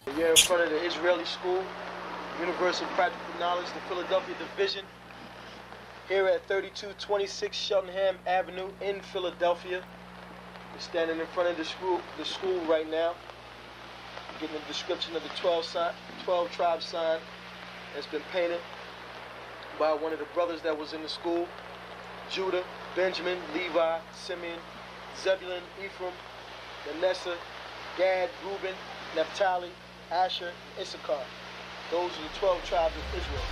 We're in front of the Israeli School, Universal Practical Knowledge, the Philadelphia Division, here at 3226 Cheltenham Avenue in Philadelphia. We're standing in front of the school right now, getting a description of the 12 tribe sign that's been painted by one of the brothers that was in the school: Judah, Benjamin, Levi, Simeon, Zebulun, Ephraim, Manasseh, Gad, Reuben, Naphtali, Asher, Issachar. Those are the 12 tribes of Israel.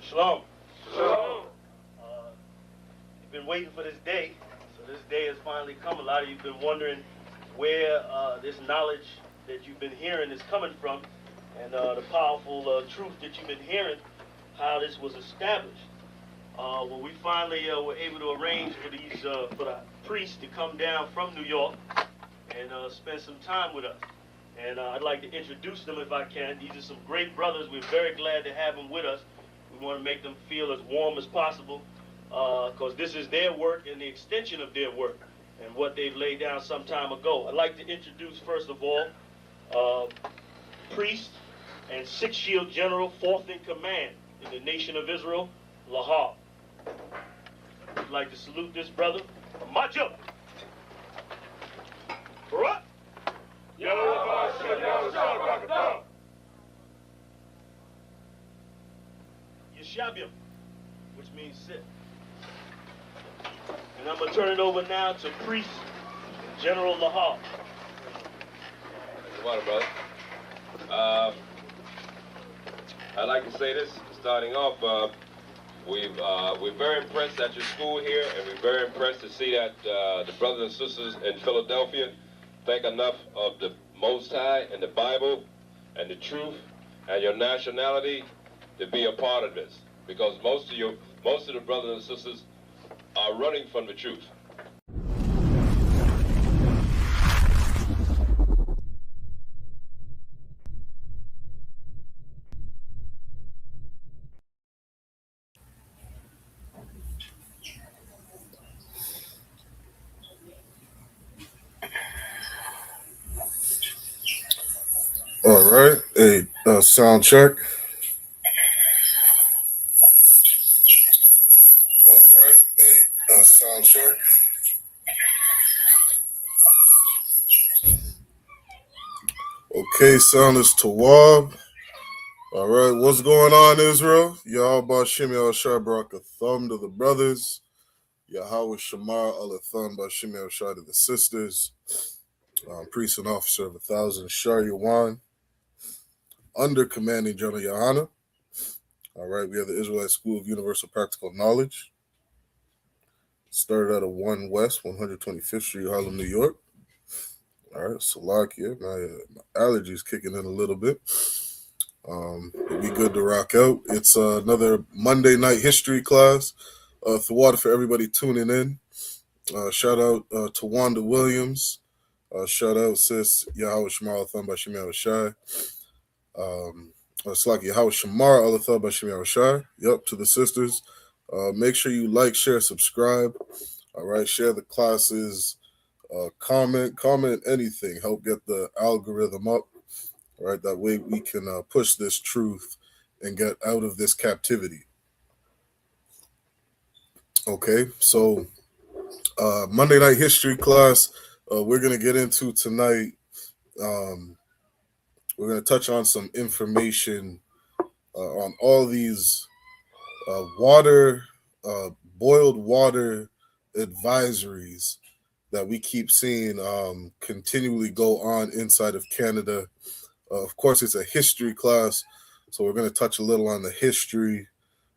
Shalom. Shalom. You've been waiting for this day, so this day has finally come. A lot of you have been wondering where this knowledge that you've been hearing is coming from, and the powerful truth that you've been hearing, how this was established. Well, we finally were able to arrange for the priests to come down from New York and spend some time with us. And I'd like to introduce them if I can. These are some great brothers. We're very glad to have them with us. We want to make them feel as warm as possible, because this is their work and the extension of their work and what they've laid down some time ago. I'd like to introduce, first of all, priest and Sixth Shield General, fourth in command in the nation of Israel, Lahab. I'd like to salute this brother, Majo. Barak. Yeshabim, which means sit. And I'm going to turn it over now to Priest General Lahab. Water, brother. I'd like to say this, starting off, we're very impressed at your school here, and we're very impressed to see that the brothers and sisters in Philadelphia think enough of the Most High and the Bible and the truth and your nationality to be a part of this, because most of the brothers and sisters are running from the truth. All right, sound check. Sound check. Okay, sound is Tawab. All right, what's going on, Israel? Yahweh Shimei Al-Shai Barak a thumb to the brothers. Yahweh Shamar Al-Thumb by Shimei Al-Shai to the sisters. Priest and officer of 1,000 Shar Yawan, under commanding General Yohana. All right, we have the Israelite School of Universal Practical Knowledge. Started out of 1 West, 125th Street, Harlem, New York. All right, Salakia. My allergies kicking in a little bit. But we good to rock out. It's another Monday night history class. Thawada for everybody tuning in. Shout out to Wanda Williams. Shout out sis Yahweh Shamar Al-Thumb by Shimei Al-Shai. Slaki Yahweh Shamar Al-Thumb by Shimei Al-Shai. Yep, to the sisters. Make sure you like, share, subscribe. All right, share the classes. Comment anything. Help get the algorithm up. All right, that way we can push this truth and get out of this captivity. Okay, so Monday night history class we're going to get into tonight We're going to touch on some information on all these water, boiled water advisories that we keep seeing continually go on inside of Canada. Of course, it's a history class, so we're going to touch a little on the history.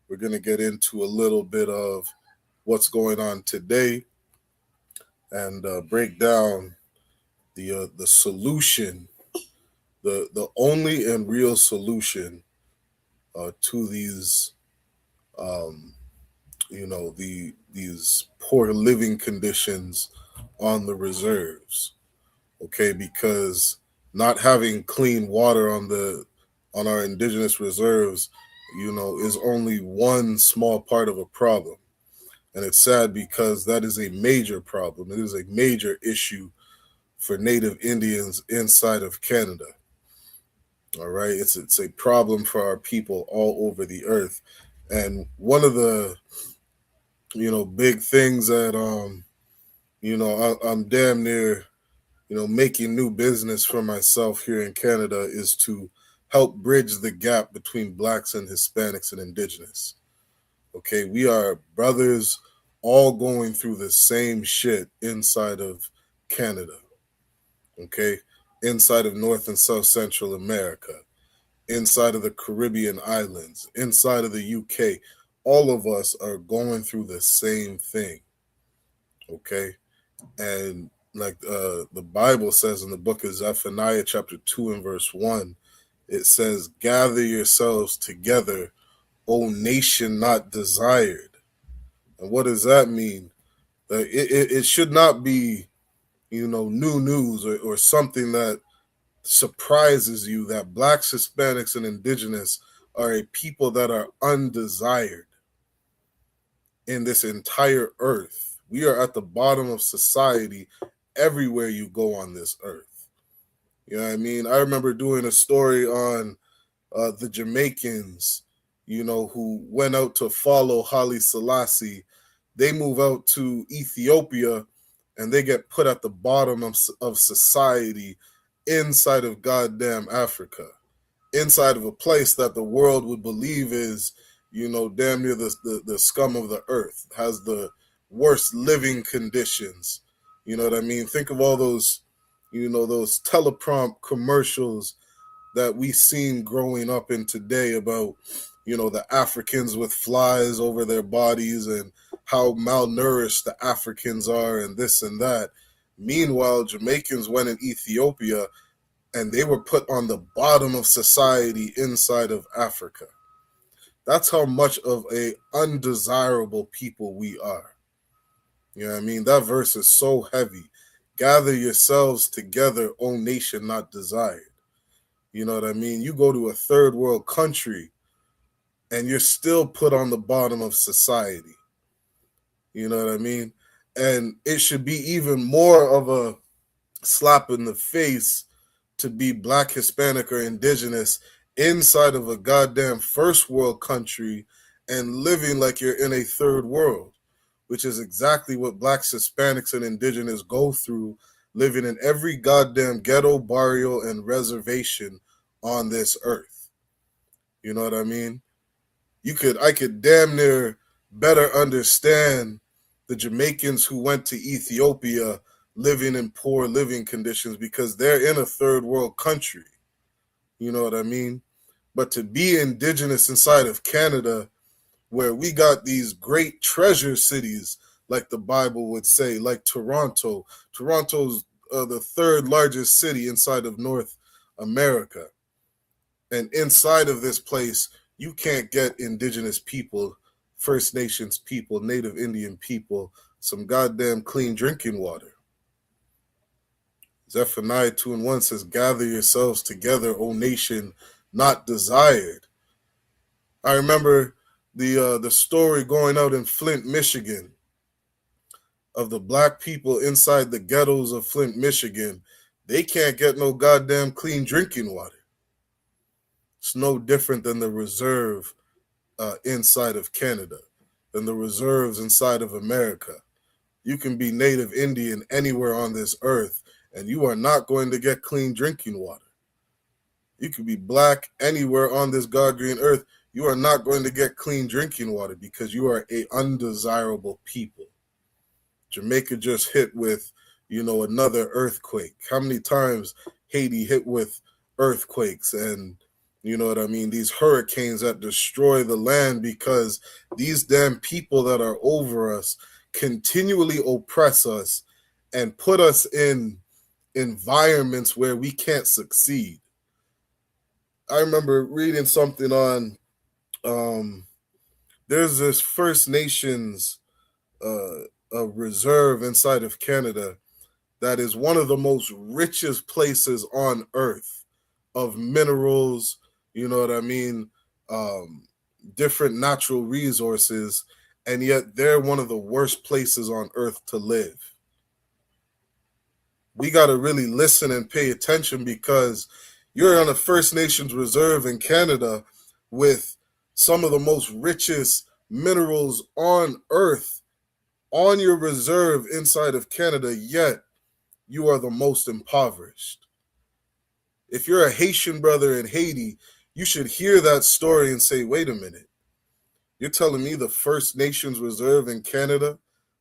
We're going to get into a little bit of what's going on today and break down the solution, the only and real solution to these these poor living conditions on the reserves. Okay, because not having clean water on our indigenous reserves, is only one small part of a problem. And it's sad because that is a major problem. It is a major issue for Native Indians inside of Canada. All right, it's a problem for our people all over the earth. And one of the big things that I'm damn near making new business for myself here in Canada is to help bridge the gap between Blacks and Hispanics and Indigenous. Okay, we are brothers all going through the same shit inside of Canada. Okay, inside of North and South Central America, inside of the Caribbean islands, inside of the UK. All of us are going through the same thing. Okay, and like the Bible says in the book of Zephaniah chapter 2 and verse 1, it says, "Gather yourselves together, O nation not desired." And what does that mean? It should not be, new news or something that surprises you that Blacks, Hispanics, and Indigenous are a people that are undesired in this entire earth. We are at the bottom of society everywhere you go on this earth. You know what I mean? I remember doing a story on the Jamaicans, who went out to follow Haile Selassie. They move out to Ethiopia and they get put at the bottom of society inside of goddamn Africa, inside of a place that the world would believe is, damn near the scum of the earth, has the worst living conditions. You know what I mean? Think of all those, those teleprompt commercials that we seen growing up in today about, the Africans with flies over their bodies and how malnourished the Africans are and this and that. Meanwhile, Jamaicans went in Ethiopia and they were put on the bottom of society inside of Africa. That's how much of a undesirable people we are. You know what I mean? That verse is so heavy. Gather yourselves together, O nation not desired. You know what I mean? You go to a third world country and you're still put on the bottom of society. You know what I mean? And it should be even more of a slap in the face to be Black, Hispanic, or Indigenous inside of a goddamn first world country and living like you're in a third world, which is exactly what Blacks, Hispanics, and Indigenous go through, living in every goddamn ghetto, barrio, and reservation on this earth. You know what I mean? I could damn near better understand the Jamaicans who went to Ethiopia living in poor living conditions because they're in a third world country. You know what I mean? But to be Indigenous inside of Canada, where we got these great treasure cities, like the Bible would say, like Toronto. Toronto's the third largest city inside of North America. And inside of this place, you can't get Indigenous people, First Nations people, Native Indian people, some goddamn clean drinking water. Zephaniah 2 and 1 says, "Gather yourselves together, O nation not desired." I remember the story going out in Flint, Michigan, of the Black people inside the ghettos of Flint, Michigan. They can't get no goddamn clean drinking water. It's no different than the reserve inside of Canada, than the reserves inside of America. You can be Native Indian anywhere on this earth, and you are not going to get clean drinking water. You could be black anywhere on this God green earth. You are not going to get clean drinking water because you are a undesirable people. Jamaica just hit with, another earthquake. How many times Haiti hit with earthquakes and, what I mean, these hurricanes that destroy the land because these damn people that are over us continually oppress us and put us in environments where we can't succeed. I remember reading something on there's this First Nations a reserve inside of Canada that is one of the most richest places on earth of minerals, you know what I mean, different natural resources, and yet they're one of the worst places on earth to live. We got to really listen and pay attention because you're on a First Nations reserve in Canada with some of the most richest minerals on earth on your reserve inside of Canada, yet you are the most impoverished. If you're a Haitian brother in Haiti, you should hear that story and say, wait a minute, you're telling me the First Nations Reserve in Canada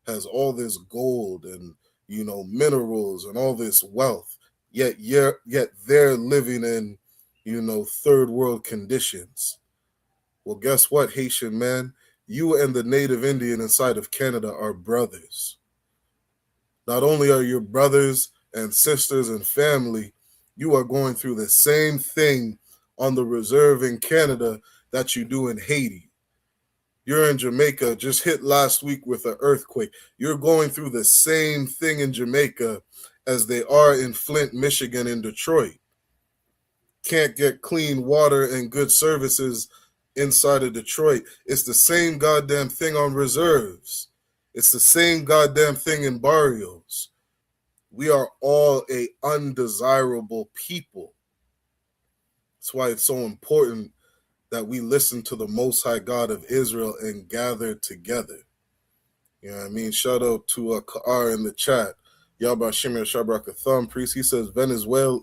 has all this gold and, minerals and all this wealth, yet they're living in, third world conditions. Well, guess what, Haitian man? You and the native Indian inside of Canada are brothers. Not only are you brothers and sisters and family, you are going through the same thing on the reserve in Canada that you do in Haiti. You're in Jamaica, just hit last week with an earthquake. You're going through the same thing in Jamaica as they are in Flint, Michigan, and Detroit. Can't get clean water and good services inside of Detroit. It's the same goddamn thing on reserves. It's the same goddamn thing in barrios. We are all a undesirable people. That's why it's so important that we listen to the Most High God of Israel and gather together. You know what I mean? Shout out to Ka'ar in the chat. Yabba Shimir Shabrak Thumb Priest. He says Venezuela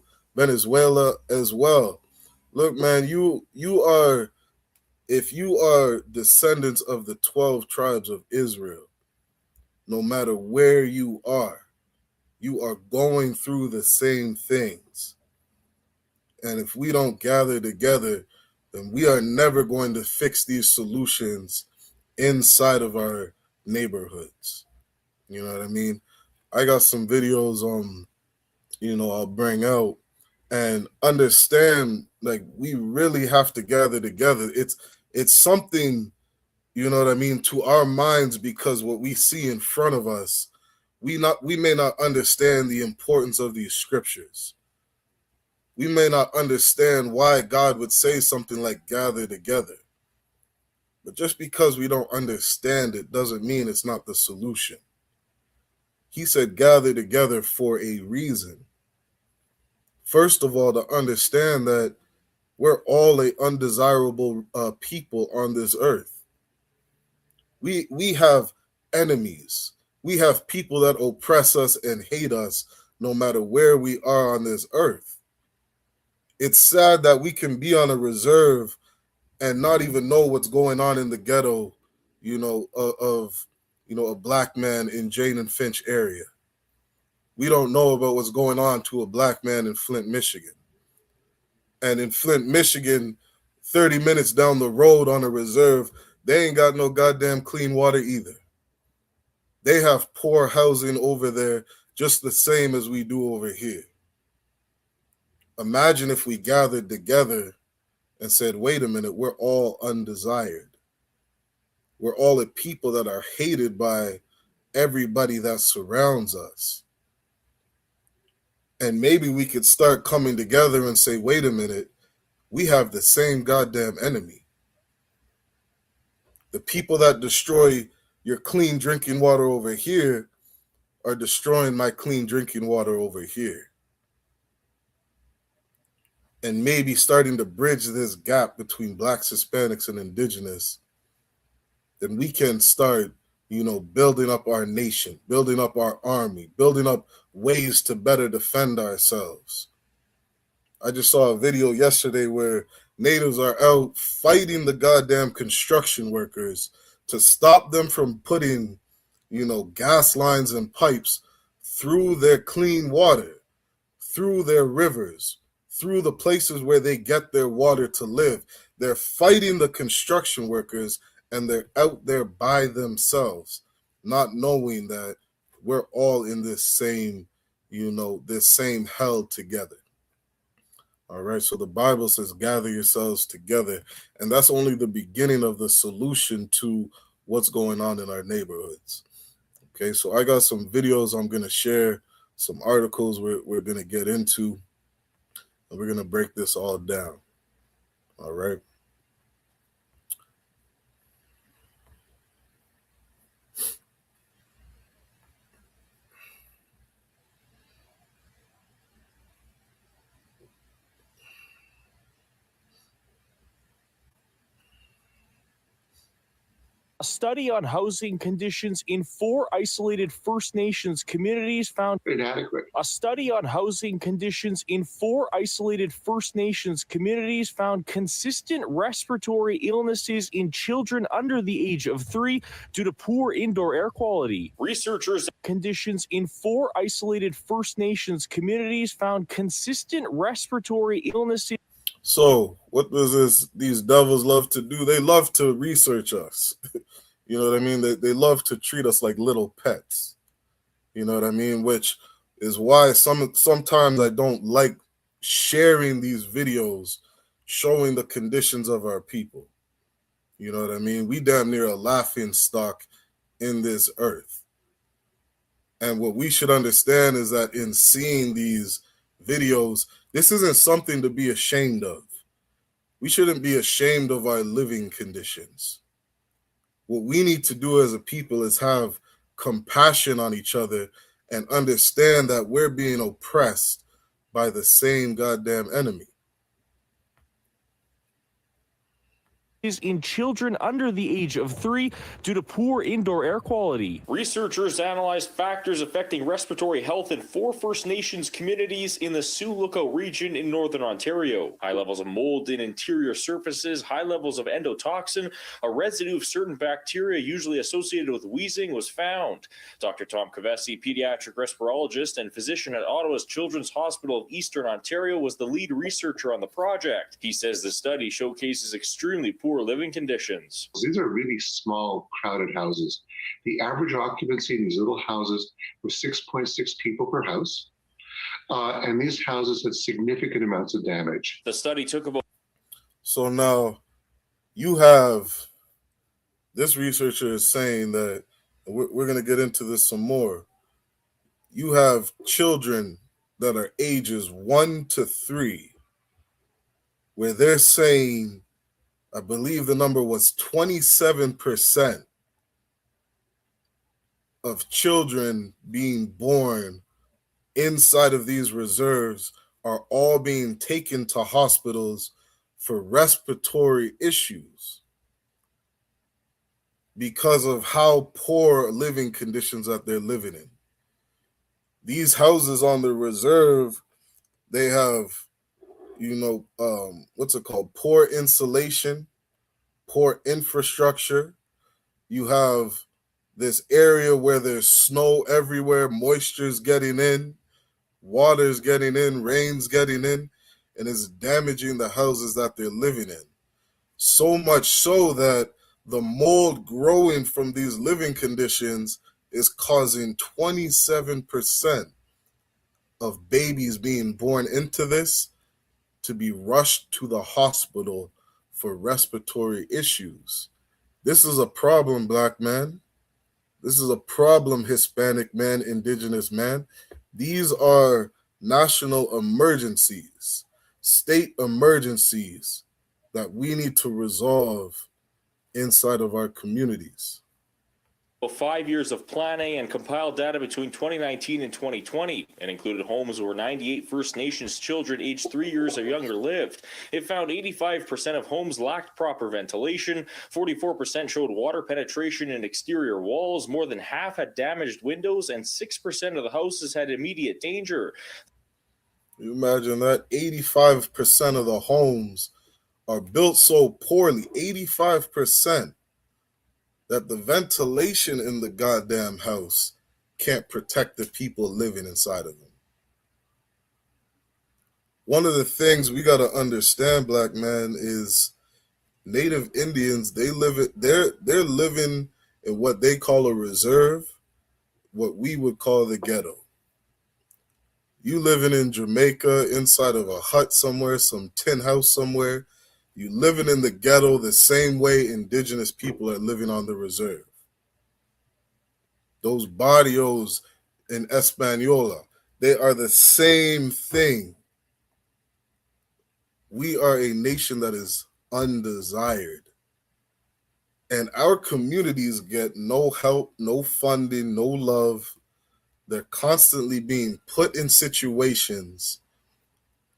as well. Look, man, you are, if you are descendants of the 12 tribes of Israel, no matter where you are going through the same things. And if we don't gather together, then we are never going to fix these solutions inside of our neighborhoods. You know what I mean? I got some videos I'll bring out and understand, like, we really have to gather together. It's something, you know what I mean, to our minds, because what we see in front of us, we may not understand the importance of these scriptures. We may not understand why God would say something like gather together. But just because we don't understand it doesn't mean it's not the solution. He said gather together for a reason. First of all, to understand that we're all a undesirable people on this earth. We have enemies. We have people that oppress us and hate us no matter where we are on this earth. It's sad that we can be on a reserve and not even know what's going on in the ghetto, of a black man in Jane and Finch area. We don't know about what's going on to a black man in Flint, Michigan. And in Flint, Michigan, 30 minutes down the road on a reserve, they ain't got no goddamn clean water either. They have poor housing over there just the same as we do over here. Imagine if we gathered together and said, wait a minute, we're all undesired. We're all a people that are hated by everybody that surrounds us. And maybe we could start coming together and say, wait a minute, we have the same goddamn enemy. The people that destroy your clean drinking water over here are destroying my clean drinking water over here. And maybe starting to bridge this gap between blacks, Hispanics, and indigenous, then we can start, building up our nation, building up our army, building up ways to better defend ourselves. I just saw a video yesterday where natives are out fighting the goddamn construction workers to stop them from putting, gas lines and pipes through their clean water, through their rivers, through the places where they get their water to live. They're fighting the construction workers, and they're out there by themselves, not knowing that we're all in this same, this same hell together. All right, so the Bible says, gather yourselves together. And that's only the beginning of the solution to what's going on in our neighborhoods. Okay, so I got some videos I'm going to share, some articles we're going to get into, and we're going to break this all down. All right. A study on housing conditions in 4 isolated First Nations communities found inadequate. A study on housing conditions in 4 isolated First Nations communities found consistent respiratory illnesses in children under the age of 3 due to poor indoor air quality. Researchers conditions in 4 isolated First Nations communities found consistent respiratory illnesses. So what does these devils love to do? They love to research us. You know what I mean? They love to treat us like little pets. You know what I mean? Which is why sometimes I don't like sharing these videos showing the conditions of our people. You know what I mean? We damn near a laughing stock in this earth. And what we should understand is that in seeing these videos, this isn't something to be ashamed of. We shouldn't be ashamed of our living conditions. What we need to do as a people is have compassion on each other and understand that we're being oppressed by the same goddamn enemy. In children under the age of 3 due to poor indoor air quality. Researchers analyzed factors affecting respiratory health in 4 First Nations communities in the Sioux Lookout region in northern Ontario. High levels of mold in interior surfaces, high levels of endotoxin, a residue of certain bacteria usually associated with wheezing was found. Dr. Tom Kavesi, pediatric respirologist and physician at Ottawa's Children's Hospital of Eastern Ontario, was the lead researcher on the project. He says the study showcases extremely poor living conditions. These are really small, crowded houses. The average occupancy in these little houses was 6.6 people per house. And these houses had significant amounts of damage. The study took about... So now you have this researcher is saying that, we're going to get into this some more. You have children that are ages 1 to 3, where they're saying, I believe the number was 27% of children being born inside of these reserves are all being taken to hospitals for respiratory issues because of how poor living conditions that they're living in. These houses on the reserve, they have, what's it called? Poor insulation, poor infrastructure. You have this area where there's snow everywhere, moisture's getting in, water's getting in, rain's getting in, and it's damaging the houses that they're living in. So much so that the mold growing from these living conditions is causing 27% of babies being born into this to be rushed to the hospital for respiratory issues. This is a problem, Black man. This is a problem, Hispanic man, Indigenous man. These are national emergencies, state emergencies that we need to resolve inside of our communities. 5 years of planning and compiled data between 2019 and 2020 and included homes where 98 First Nations children aged 3 years or younger lived. It found 85% of homes lacked proper ventilation, 44% showed water penetration in exterior walls, more than half had damaged windows, and 6% of the houses had immediate danger. You imagine that 85% of the homes are built so poorly, 85%, that the ventilation in the goddamn house can't protect the people living inside of them. One of the things we got to understand, black man, is Native Indians, they're living in what they call a reserve, what we would call the ghetto. You living in Jamaica inside of a hut somewhere, some tin house somewhere, you living in the ghetto the same way indigenous people are living on the reserve. Those barrios in Española, they are the same thing. We are a nation that is undesired. And our communities get no help, no funding, no love. They're constantly being put in situations,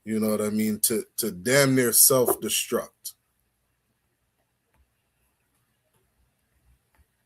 you know what I mean, to damn near self-destruct.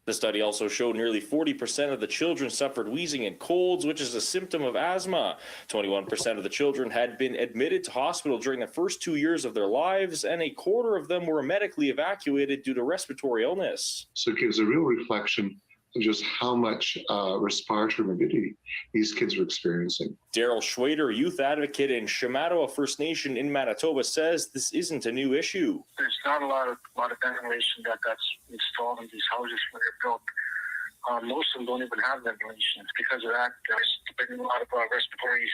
The study also showed nearly 40% of the children suffered wheezing and colds, which is a symptom of asthma. 21% of the children had been admitted to hospital during the first 2 years of their lives, and a quarter of them were medically evacuated due to respiratory illness. So it gives a real reflection of just how much respiratory morbidity these kids were experiencing. Daryl Schwader, youth advocate in Shamattawa First Nation in Manitoba, says this isn't a new issue. There's not a lot of ventilation that's installed in these houses when they're built. Most of them don't even have ventilation. Because of that, there's been a lot of respiratory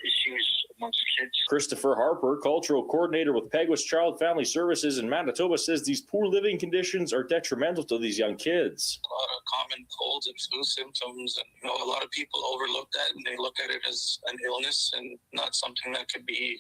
issues amongst kids. Christopher Harper, cultural coordinator with Peguis Child Family Services in Manitoba, says these poor living conditions are detrimental to these young kids. A lot of common colds and flu symptoms, and a lot of people overlook that, and they look at it as an illness and not something that could be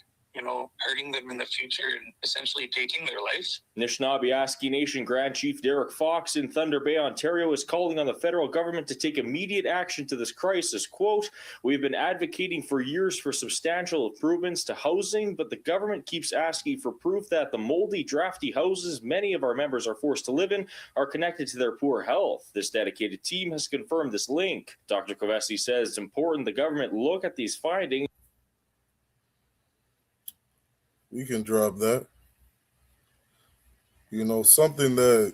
hurting them in the future and essentially taking their lives. Anishinaabe Nation Grand Chief Derek Fox in Thunder Bay, Ontario, is calling on the federal government to take immediate action to this crisis. Quote, "We've been advocating for years for substantial improvements to housing, but the government keeps asking for proof that the moldy, drafty houses many of our members are forced to live in are connected to their poor health. This dedicated team has confirmed this link." Dr. Kovesi says it's important the government look at these findings. We can drop that. Something that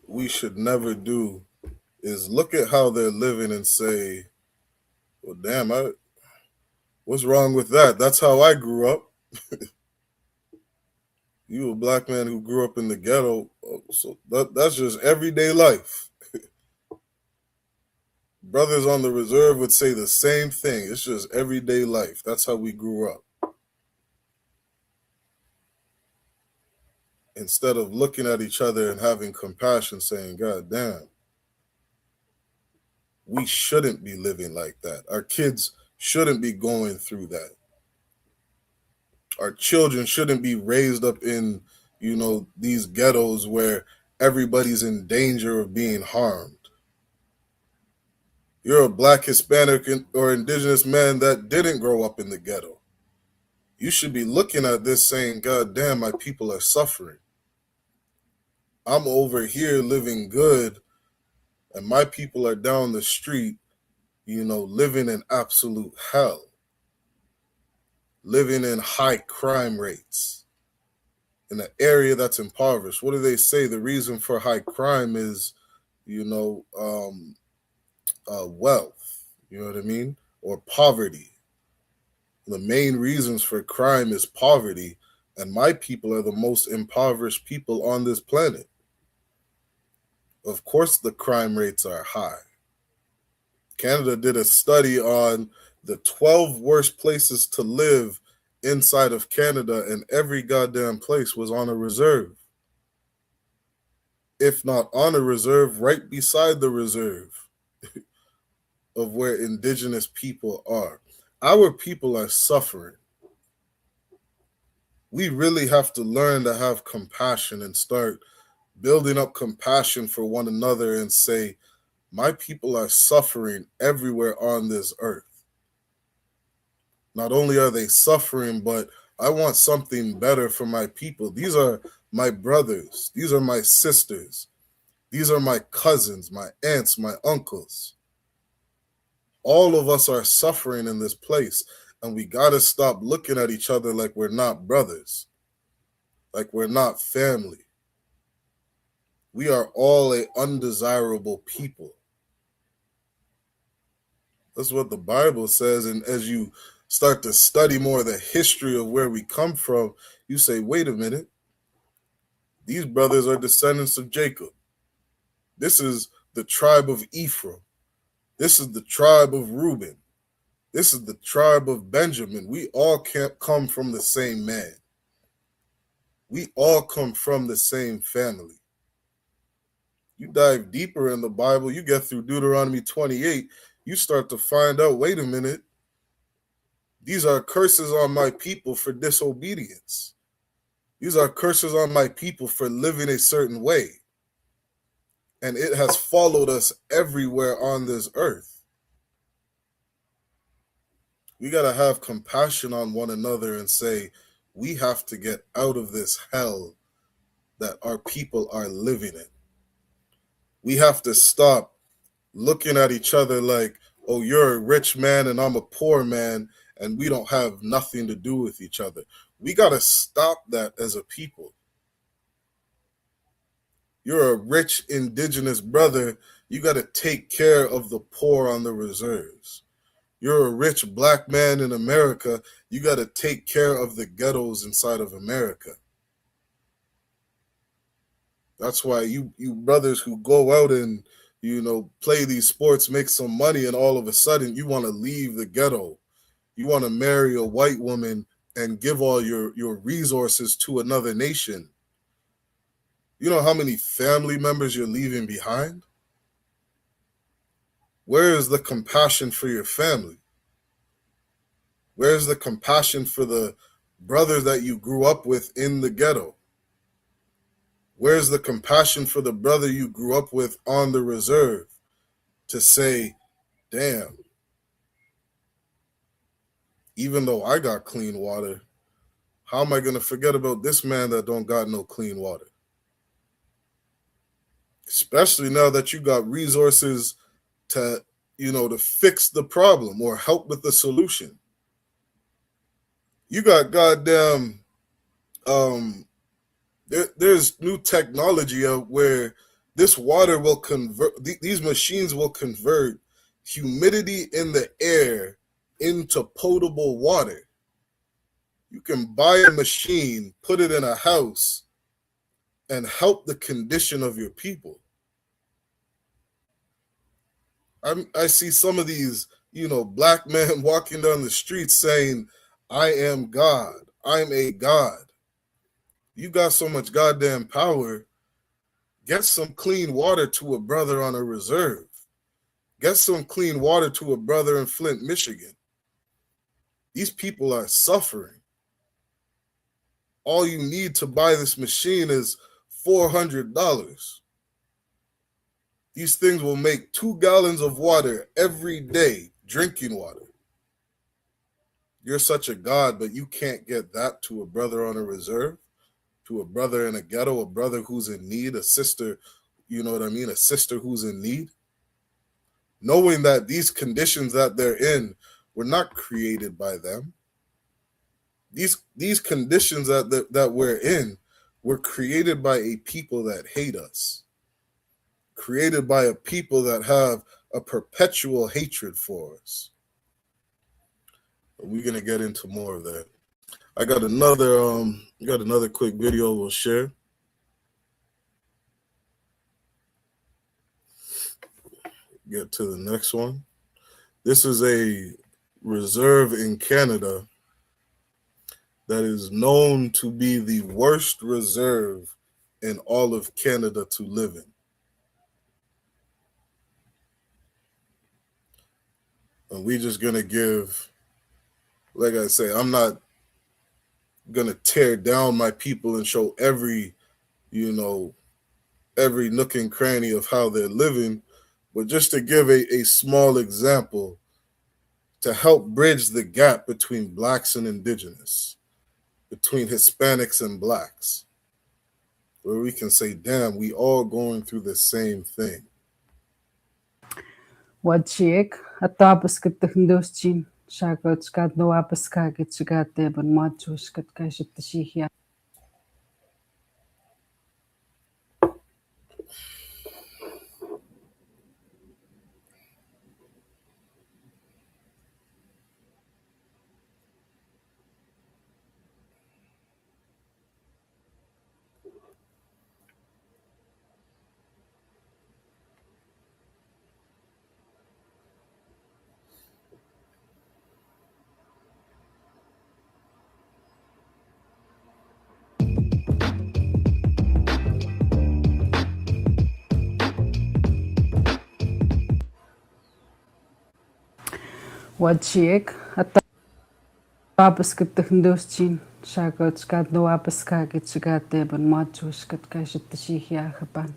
we should never do is look at how they're living and say, well, damn, what's wrong with that? That's how I grew up. You a black man who grew up in the ghetto, so that's just everyday life. Brothers on the reserve would say the same thing. It's just everyday life. That's how we grew up. Instead of looking at each other and having compassion, saying, God damn, we shouldn't be living like that. Our kids shouldn't be going through that. Our children shouldn't be raised up in, these ghettos where everybody's in danger of being harmed. You're a black, Hispanic, or indigenous man that didn't grow up in the ghetto. You should be looking at this saying, God damn, my people are suffering. I'm over here living good, and my people are down the street, living in absolute hell, living in high crime rates in an area that's impoverished. What do they say? The reason for high crime is, wealth, you know what I mean? Or poverty. The main reasons for crime is poverty, and my people are the most impoverished people on this planet. Of course, the crime rates are high. Canada did a study on the 12 worst places to live inside of Canada, and every goddamn place was on a reserve. If not on a reserve, right beside the reserve of where indigenous people are. Our people are suffering. We really have to learn to have compassion and start building up compassion for one another and say, my people are suffering everywhere on this earth. Not only are they suffering, but I want something better for my people. These are my brothers. These are my sisters. These are my cousins, my aunts, my uncles. All of us are suffering in this place. And we got to stop looking at each other like we're not brothers, like we're not family. We are all an undesirable people. That's what the Bible says. And as you start to study more of the history of where we come from, you say, wait a minute. These brothers are descendants of Jacob. This is the tribe of Ephraim. This is the tribe of Reuben. This is the tribe of Benjamin. We all can't come from the same man. We all come from the same family. You dive deeper in the Bible, you get through Deuteronomy 28, you start to find out, wait a minute, these are curses on my people for disobedience. These are curses on my people for living a certain way. And it has followed us everywhere on this earth. We got to have compassion on one another and say, we have to get out of this hell that our people are living in. We have to stop looking at each other like, oh, you're a rich man and I'm a poor man, and we don't have nothing to do with each other. We got to stop that as a people. You're a rich indigenous brother. You got to take care of the poor on the reserves. You're a rich black man in America. You got to take care of the ghettos inside of America. That's why you brothers who go out and, play these sports, make some money, and all of a sudden you want to leave the ghetto. You want to marry a white woman and give all your resources to another nation. You know how many family members you're leaving behind? Where is the compassion for your family? Where is the compassion for the brothers that you grew up with in the ghetto? Where's the compassion for the brother you grew up with on the reserve to say, damn, even though I got clean water, how am I going to forget about this man that don't got no clean water? Especially now that you got resources to, to fix the problem or help with the solution. You got goddamn, there's new technology where this water will convert, these machines will convert humidity in the air into potable water. You can buy a machine, put it in a house, and help the condition of your people. I see some of these, black men walking down the street saying, I am God. I'm a God. You got so much goddamn power. Get some clean water to a brother on a reserve. Get some clean water to a brother in Flint, Michigan. These people are suffering. All you need to buy this machine is $400. These things will make 2 gallons of water every day, drinking water. You're such a God, but you can't get that to a brother on a reserve, to a brother in a ghetto, a brother who's in need, a sister, a sister who's in need. Knowing that these conditions that they're in were not created by them. These conditions that we're in were created by a people that hate us. Created by a people that have a perpetual hatred for us. We're gonna get into more of that. I got another quick video we'll share. Get to the next one. This is a reserve in Canada that is known to be the worst reserve in all of Canada to live in. And we're just going to give, like I say, I'm not going to tear down my people and show every nook and cranny of how they're living, but just to give a small example to help bridge the gap between blacks and indigenous, between Hispanics and blacks, where we can say, damn, we all going through the same thing. Wajik, atapos kita hindoschin, Shagots got no apaska gets got there, but Matus got kaship the Shihia. What chick at the Babasket the Hinduschin. Shagots got no apaska gets got there, but Matus got kaship the Shihia Hapan.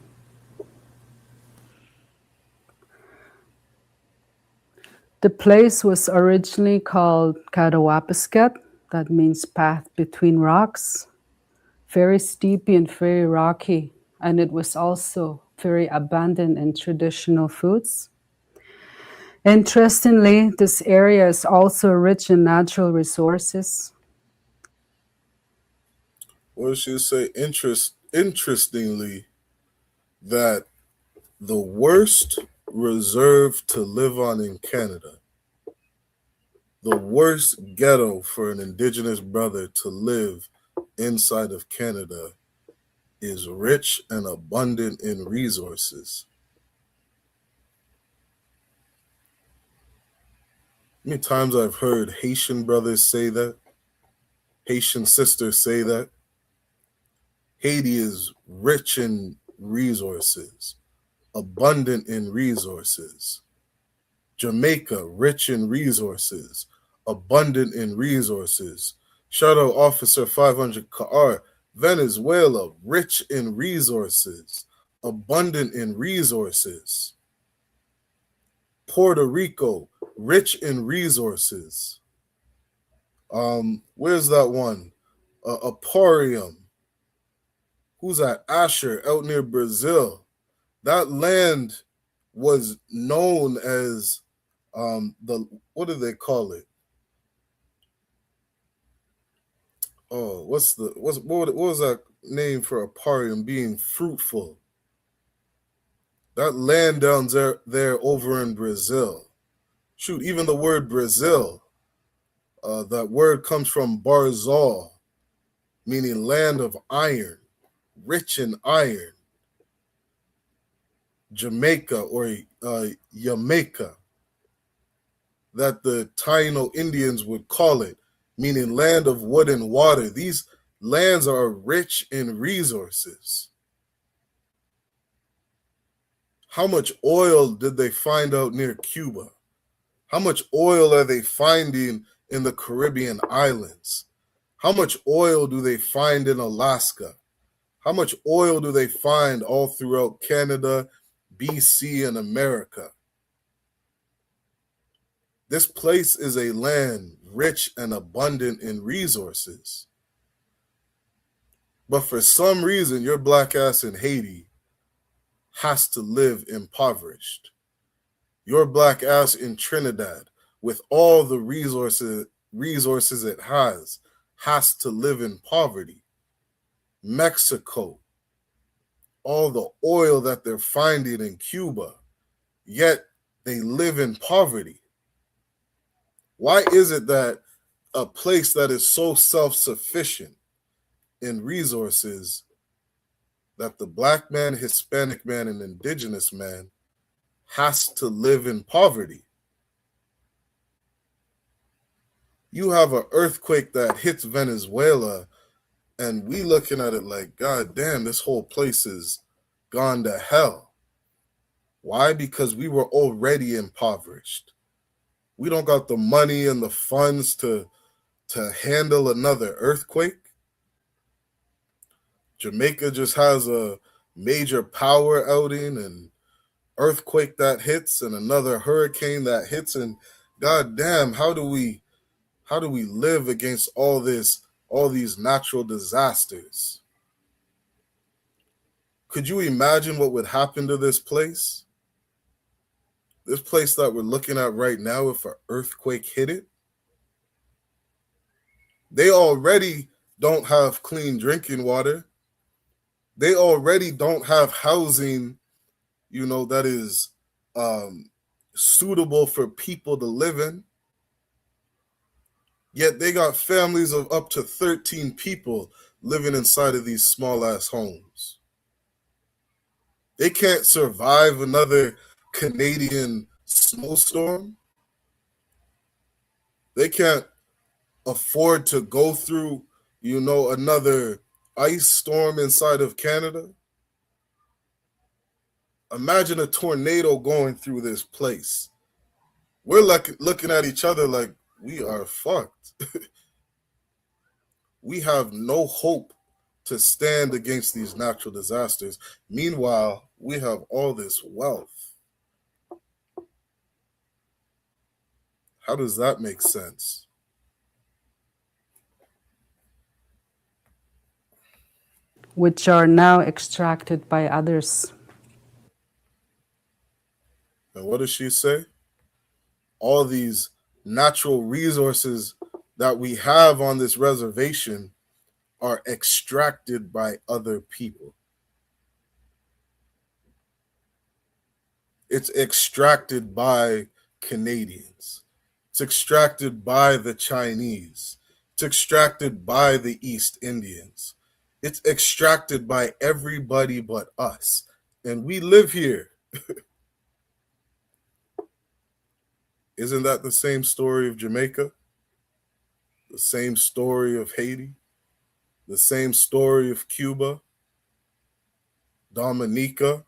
The place was originally called Kadawapiskat, that means path between rocks, very steep and very rocky, and it was also very abundant in traditional foods. Interestingly, this area is also rich in natural resources. What did she say? Interestingly, that the worst reserve to live on in Canada, the worst ghetto for an indigenous brother to live inside of Canada, is rich and abundant in resources. How many times I've heard Haitian brothers say that, Haitian sisters say that. Haiti is rich in resources, abundant in resources. Jamaica, rich in resources, abundant in resources. Shadow Officer 500 Kaar, Venezuela, rich in resources, abundant in resources. Puerto Rico, rich in resources. Where's that one? Aporium. Who's that? Asher, out near Brazil. That land was known as the, what do they call it? Oh, what was that name for Aparium? Being fruitful. That land down there over in Brazil. Shoot, even the word Brazil, that word comes from Barzal, meaning land of iron, rich in iron. Jamaica or Jamaica, that the Taino Indians would call it, meaning land of wood and water. These lands are rich in resources. How much oil did they find out near Cuba? How much oil are they finding in the Caribbean islands? How much oil do they find in Alaska? How much oil do they find all throughout Canada, BC, and America? This place is a land rich and abundant in resources. But for some reason, your black ass in Haiti has to live impoverished. Your black ass in Trinidad, with all the resources it has to live in poverty. Mexico, all the oil that they're finding in Cuba, yet they live in poverty. Why is it that a place that is so self-sufficient in resources that the black man, Hispanic man, and indigenous man has to live in poverty? You have an earthquake that hits Venezuela, and we looking at it like, God damn, this whole place is gone to hell. Why? Because we were already impoverished. We don't got the money and the funds to handle another earthquake. Jamaica just has a major power outing and earthquake that hits and another hurricane that hits, and god damn, how do we live against all these natural disasters? Could you imagine what would happen to this place? This place that we're looking at right now, if an earthquake hit it? They already don't have clean drinking water. They already don't have housing, that is suitable for people to live in. Yet they got families of up to 13 people living inside of these small ass homes. They can't survive another Canadian snowstorm. They can't afford to go through, another ice storm inside of Canada. Imagine a tornado going through this place. We're looking at each other like we are fucked. We have no hope to stand against these natural disasters. Meanwhile, we have all this wealth. How does that make sense? Which are now extracted by others. And what does she say? All these natural resources that we have on this reservation are extracted by other people. It's extracted by Canadians. It's extracted by the Chinese. It's extracted by the East Indians. It's extracted by everybody but us. And we live here. Isn't that the same story of Jamaica? The same story of Haiti? The same story of Cuba? Dominica?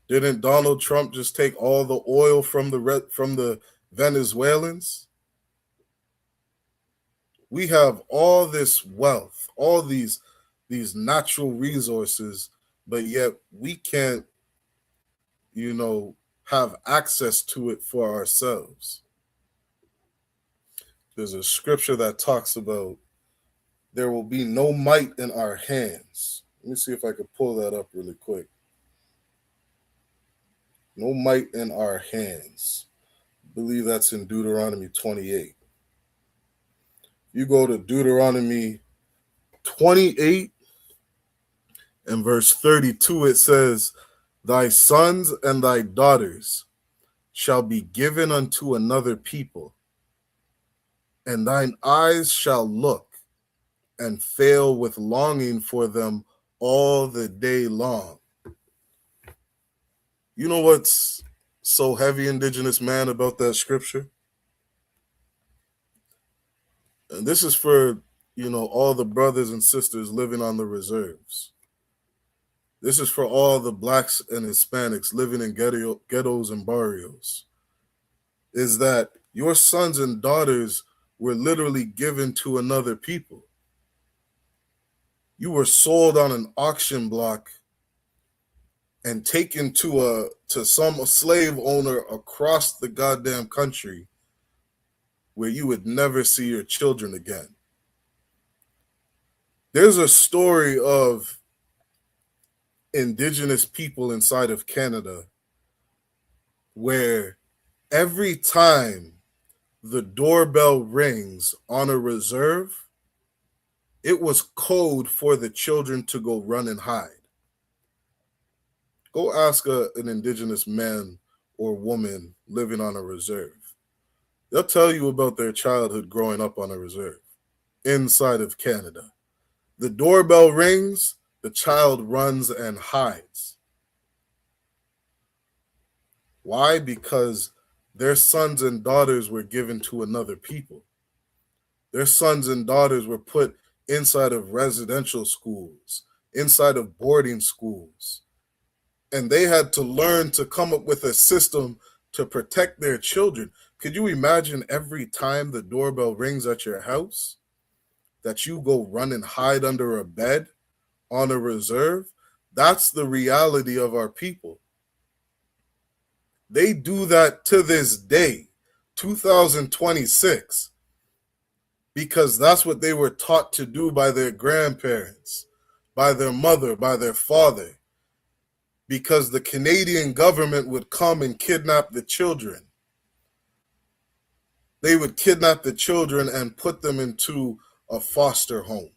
Didn't Donald Trump just take all the oil from the Venezuelans? We have all this wealth, all these natural resources, but yet we can't, have access to it for ourselves. There's a scripture that talks about there will be no might in our hands. Let me see if I could pull that up really quick. No might in our hands. I believe that's in Deuteronomy 28. You go to Deuteronomy 28 and verse 32, it says, "Thy sons and thy daughters shall be given unto another people, and thine eyes shall look and fail with longing for them all the day long." You know what's so heavy, Indigenous man, about that scripture? And this is for, all the brothers and sisters living on the reserves. This is for all the blacks and Hispanics living in ghettos and barrios. Is that your sons and daughters were literally given to another people. You were sold on an auction block and taken to some slave owner across the goddamn country where you would never see your children again. There's a story of Indigenous people inside of Canada where every time the doorbell rings on a reserve, it was code for the children to go run and hide. Go ask an Indigenous man or woman living on a reserve. They'll tell you about their childhood growing up on a reserve inside of Canada. The doorbell rings, the child runs and hides. Why? Because their sons and daughters were given to another people. Their sons and daughters were put inside of residential schools, inside of boarding schools. And they had to learn to come up with a system to protect their children. Could you imagine every time the doorbell rings at your house that you go run and hide under a bed on a reserve? That's the reality of our people. They do that to this day, 2026, because that's what they were taught to do by their grandparents, by their mother, by their father, because the Canadian government would come and kidnap the children. They would kidnap the children and put them into a foster home.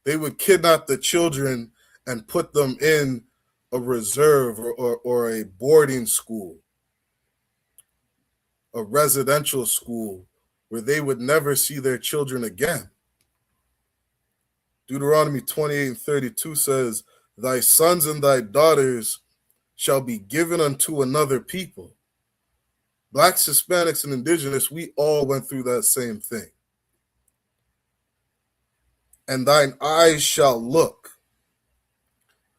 They would kidnap the children and put them in a reserve or a boarding school, a residential school where they would never see their children again. Deuteronomy 28:32 says, "Thy sons and thy daughters shall be given unto another people." Blacks, Hispanics, and indigenous, we all went through that same thing. "And thine eyes shall look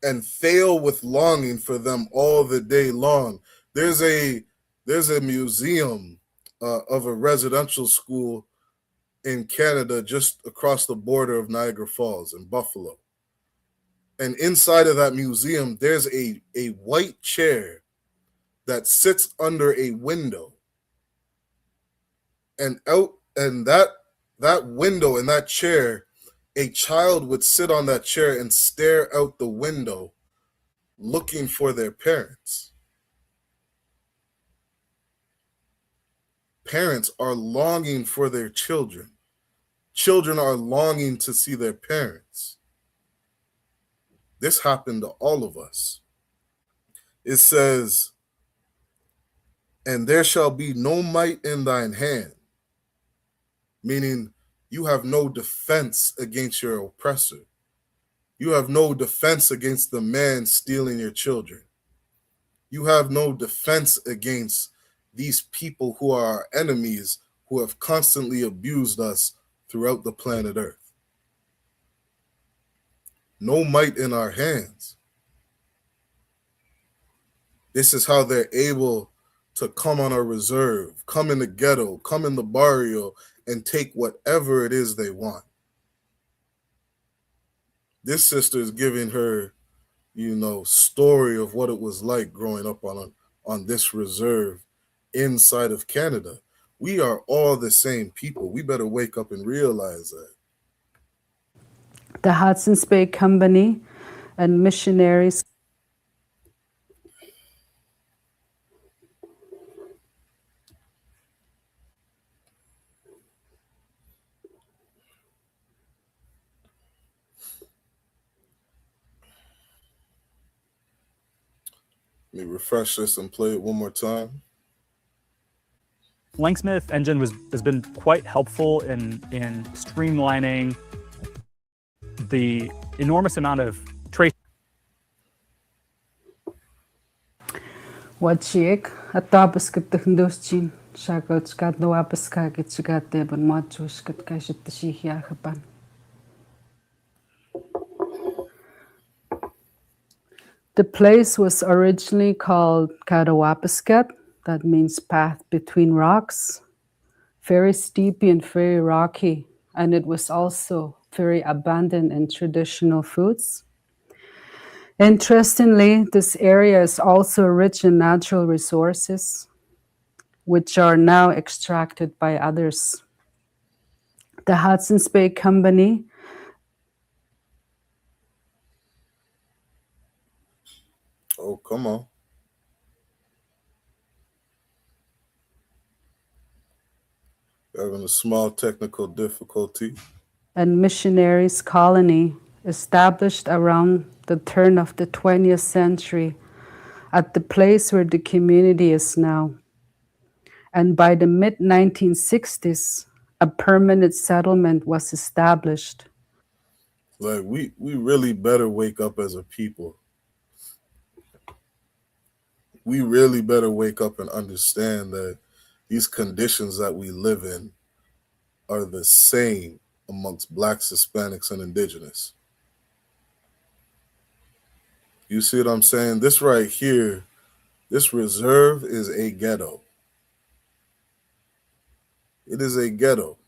and fail with longing for them all the day long." There's a museum of a residential school in Canada just across the border of Niagara Falls in Buffalo. And inside of that museum, there's a white chair that sits under a window. And that window and that chair, a child would sit on that chair and stare out the window looking for their parents. Parents are longing for their children. Children are longing to see their parents. This happened to all of us. It says, "And there shall be no might in thine hand," meaning you have no defense against your oppressor. You have no defense against the man stealing your children. You have no defense against these people who are our enemies, who have constantly abused us throughout the planet Earth. No might in our hands. This is how they're able to come on our reserve, come in the ghetto, come in the barrio, and take whatever it is they want. This sister is giving her, story of what it was like growing up on this reserve inside of Canada. We are all the same people. We better wake up and realize that. The Hudson's Bay Company and missionaries Let me refresh this and play it one more time. Langsmith engine has been quite helpful in streamlining the enormous amount of trace. Wachik atapis kitnduschin shakots kat no apis ka kitsigate ban machus kat kashit shihya khapan. The place was originally called Kadawapiskat, that means path between rocks, very steepy and very rocky, and it was also very abundant in traditional foods. Interestingly, this area is also rich in natural resources, which are now extracted by others. The Hudson's Bay Company Oh, come on. Having a small technical difficulty. and missionaries colony established around the turn of the 20th century at the place where the community is now. And by the mid-1960s, a permanent settlement was established. Like we really better wake up as a people. We really better wake up and understand that these conditions that we live in are the same amongst blacks, Hispanics, and indigenous. You see what I'm saying? This right here, this reserve is a ghetto. It is a ghetto.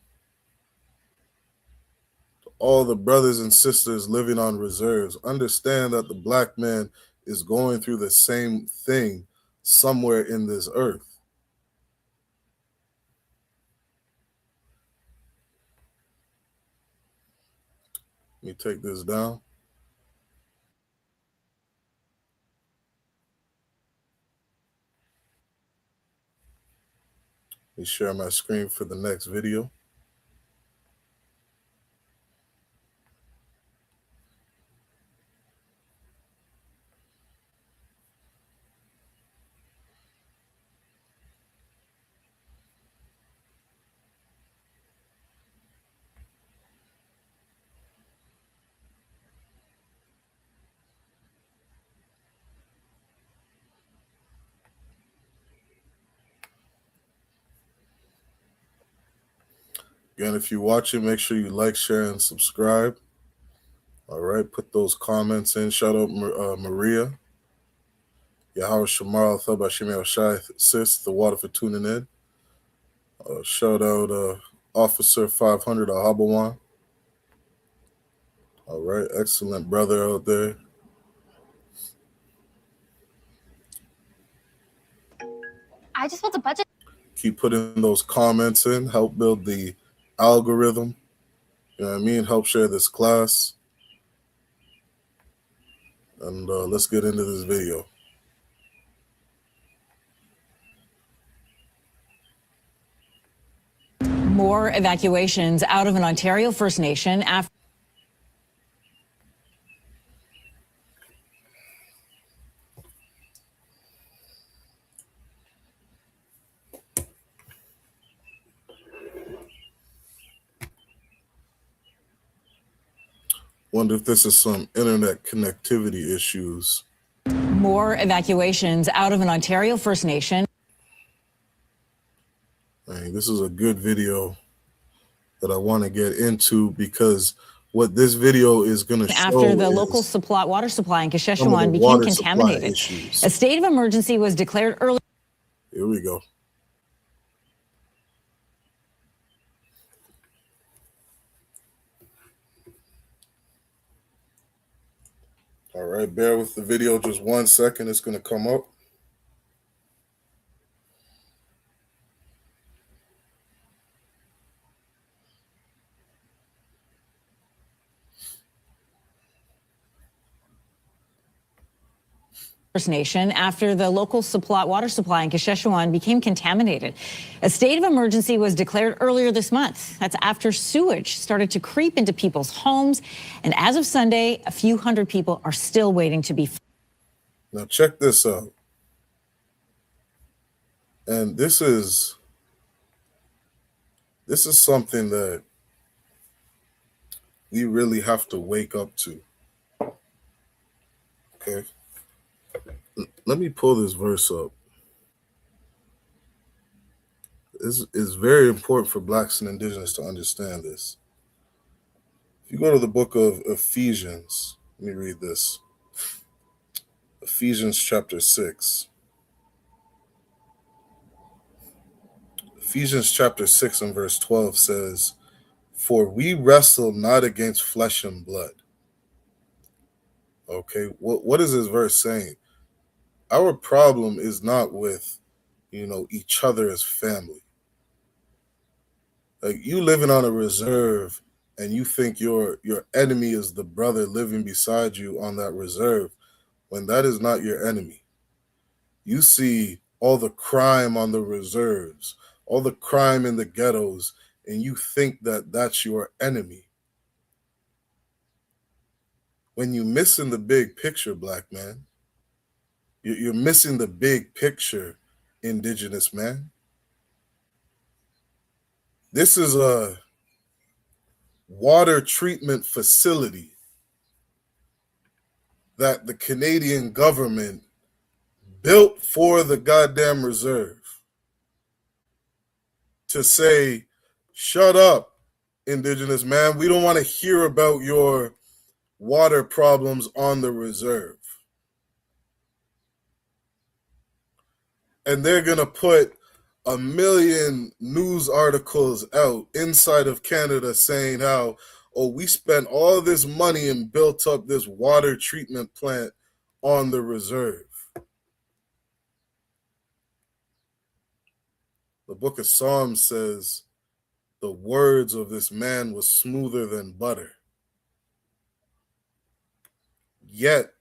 All the brothers and sisters living on reserves understand that the black man is going through the same thing somewhere in this earth. Let me take this down. Let me share my screen for the next video. Again, if you're watching, make sure you like, share, and subscribe. All right, put those comments in. Shout out Maria. Yahweh Shamar, Thabashim El Shai, sis, the water for tuning in. Shout out Officer 500 Ahabawan. All right, excellent brother out there. I just want the budget. Keep putting those comments in. Help build the algorithm. You know what I mean? Help share this class. And let's get into this video. More evacuations out of an Ontario First Nation after. Wonder if this is some internet connectivity issues. More evacuations out of an Ontario First Nation. Dang, this is a good video that I want to get into because what this video is going to show after the local water supply in Kasheshawan became contaminated. A state of emergency was declared early. Here we go. All right, bear with the video just 1 second. It's going to come up. First Nation after the local water supply in Kasheshawan became contaminated. A state of emergency was declared earlier this month. That's after sewage started to creep into people's homes. And as of Sunday, a few hundred people are still waiting to be. Now check this out. And this is something that we really have to wake up to. Okay. Let me pull this verse up. This is very important for Blacks and Indigenous to understand this. If you go to the book of Ephesians, let me read this. Ephesians chapter 6. Ephesians chapter 6 and verse 12 says, "For we wrestle not against flesh and blood." Okay, what is this verse saying? Our problem is not with, each other as family. Like you living on a reserve and you think your enemy is the brother living beside you on that reserve, when that is not your enemy. You see all the crime on the reserves, all the crime in the ghettos, and you think that that's your enemy. When you missing the big picture, Black man, you're missing the big picture, Indigenous man. This is a water treatment facility that the Canadian government built for the goddamn reserve to say, shut up, Indigenous man. We don't want to hear about your water problems on the reserve. And they're going to put 1 million news articles out inside of Canada saying how, we spent all this money and built up this water treatment plant on the reserve. The book of Psalms says the words of this man was smoother than butter. Yet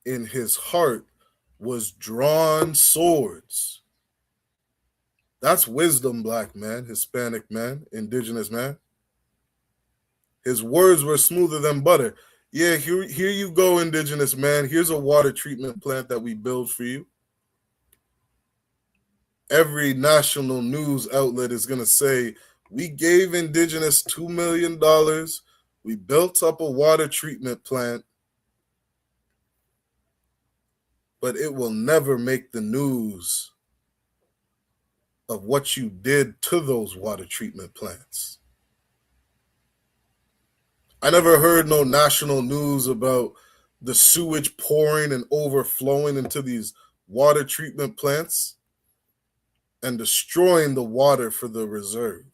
in his heart was drawn swords. That's wisdom, Black man, Hispanic man, Indigenous man. His words were smoother than butter. Yeah, here you go, Indigenous man. Here's a water treatment plant that we build for you. Every national news outlet is going to say, we gave Indigenous $2 million. We built up a water treatment plant. But it will never make the news of what you did to those water treatment plants. I never heard no national news about the sewage pouring and overflowing into these water treatment plants and destroying the water for the reserve.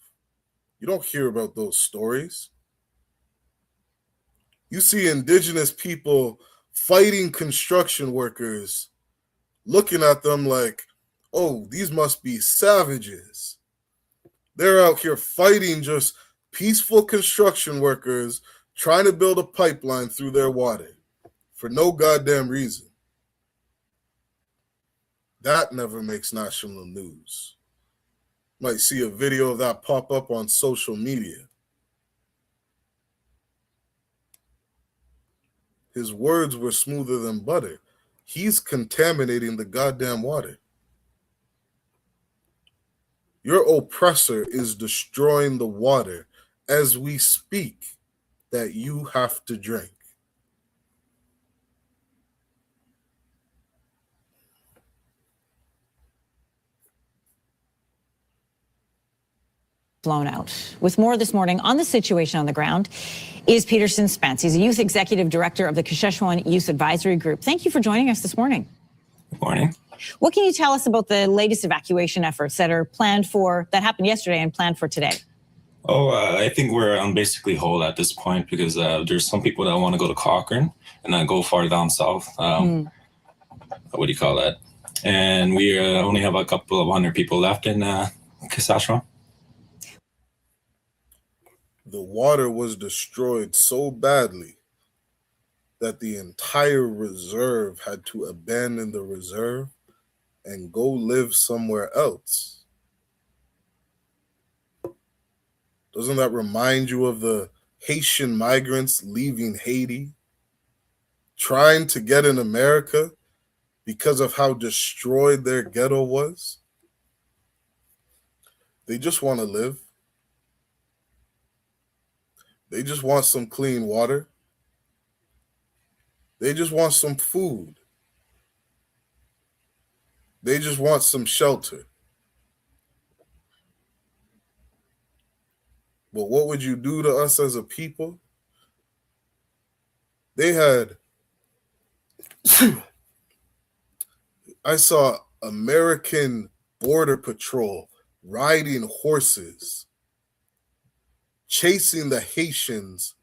You don't hear about those stories. You see indigenous people fighting construction workers, looking at them like, oh, these must be savages. They're out here fighting just peaceful construction workers trying to build a pipeline through their water for no goddamn reason. That never makes national news. Might see a video of that pop up on social media. His words were smoother than butter. He's contaminating the goddamn water. Your oppressor is destroying the water as we speak that you have to drink. Blown out. With more this morning on the situation on the ground is Peterson Spence. He's a youth executive director of the Sheshawan Youth Advisory Group. Thank you for joining us this morning. Good morning. What can you tell us about the latest evacuation efforts that are planned for, that happened yesterday and planned for today? I think we're on basically hold at this point because there's some people that want to go to Cochrane and then go far down south. What do you call that? And we only have a couple of 100 people left in Saskatchewan. The water was destroyed so badly that the entire reserve had to abandon the reserve and go live somewhere else. Doesn't that remind you of the Haitian migrants leaving Haiti, trying to get in America because of how destroyed their ghetto was? They just want to live. They just want some clean water. They just want some food. They just want some shelter. But what would you do to us as a people? They had, I saw American Border Patrol riding horses, chasing the Haitians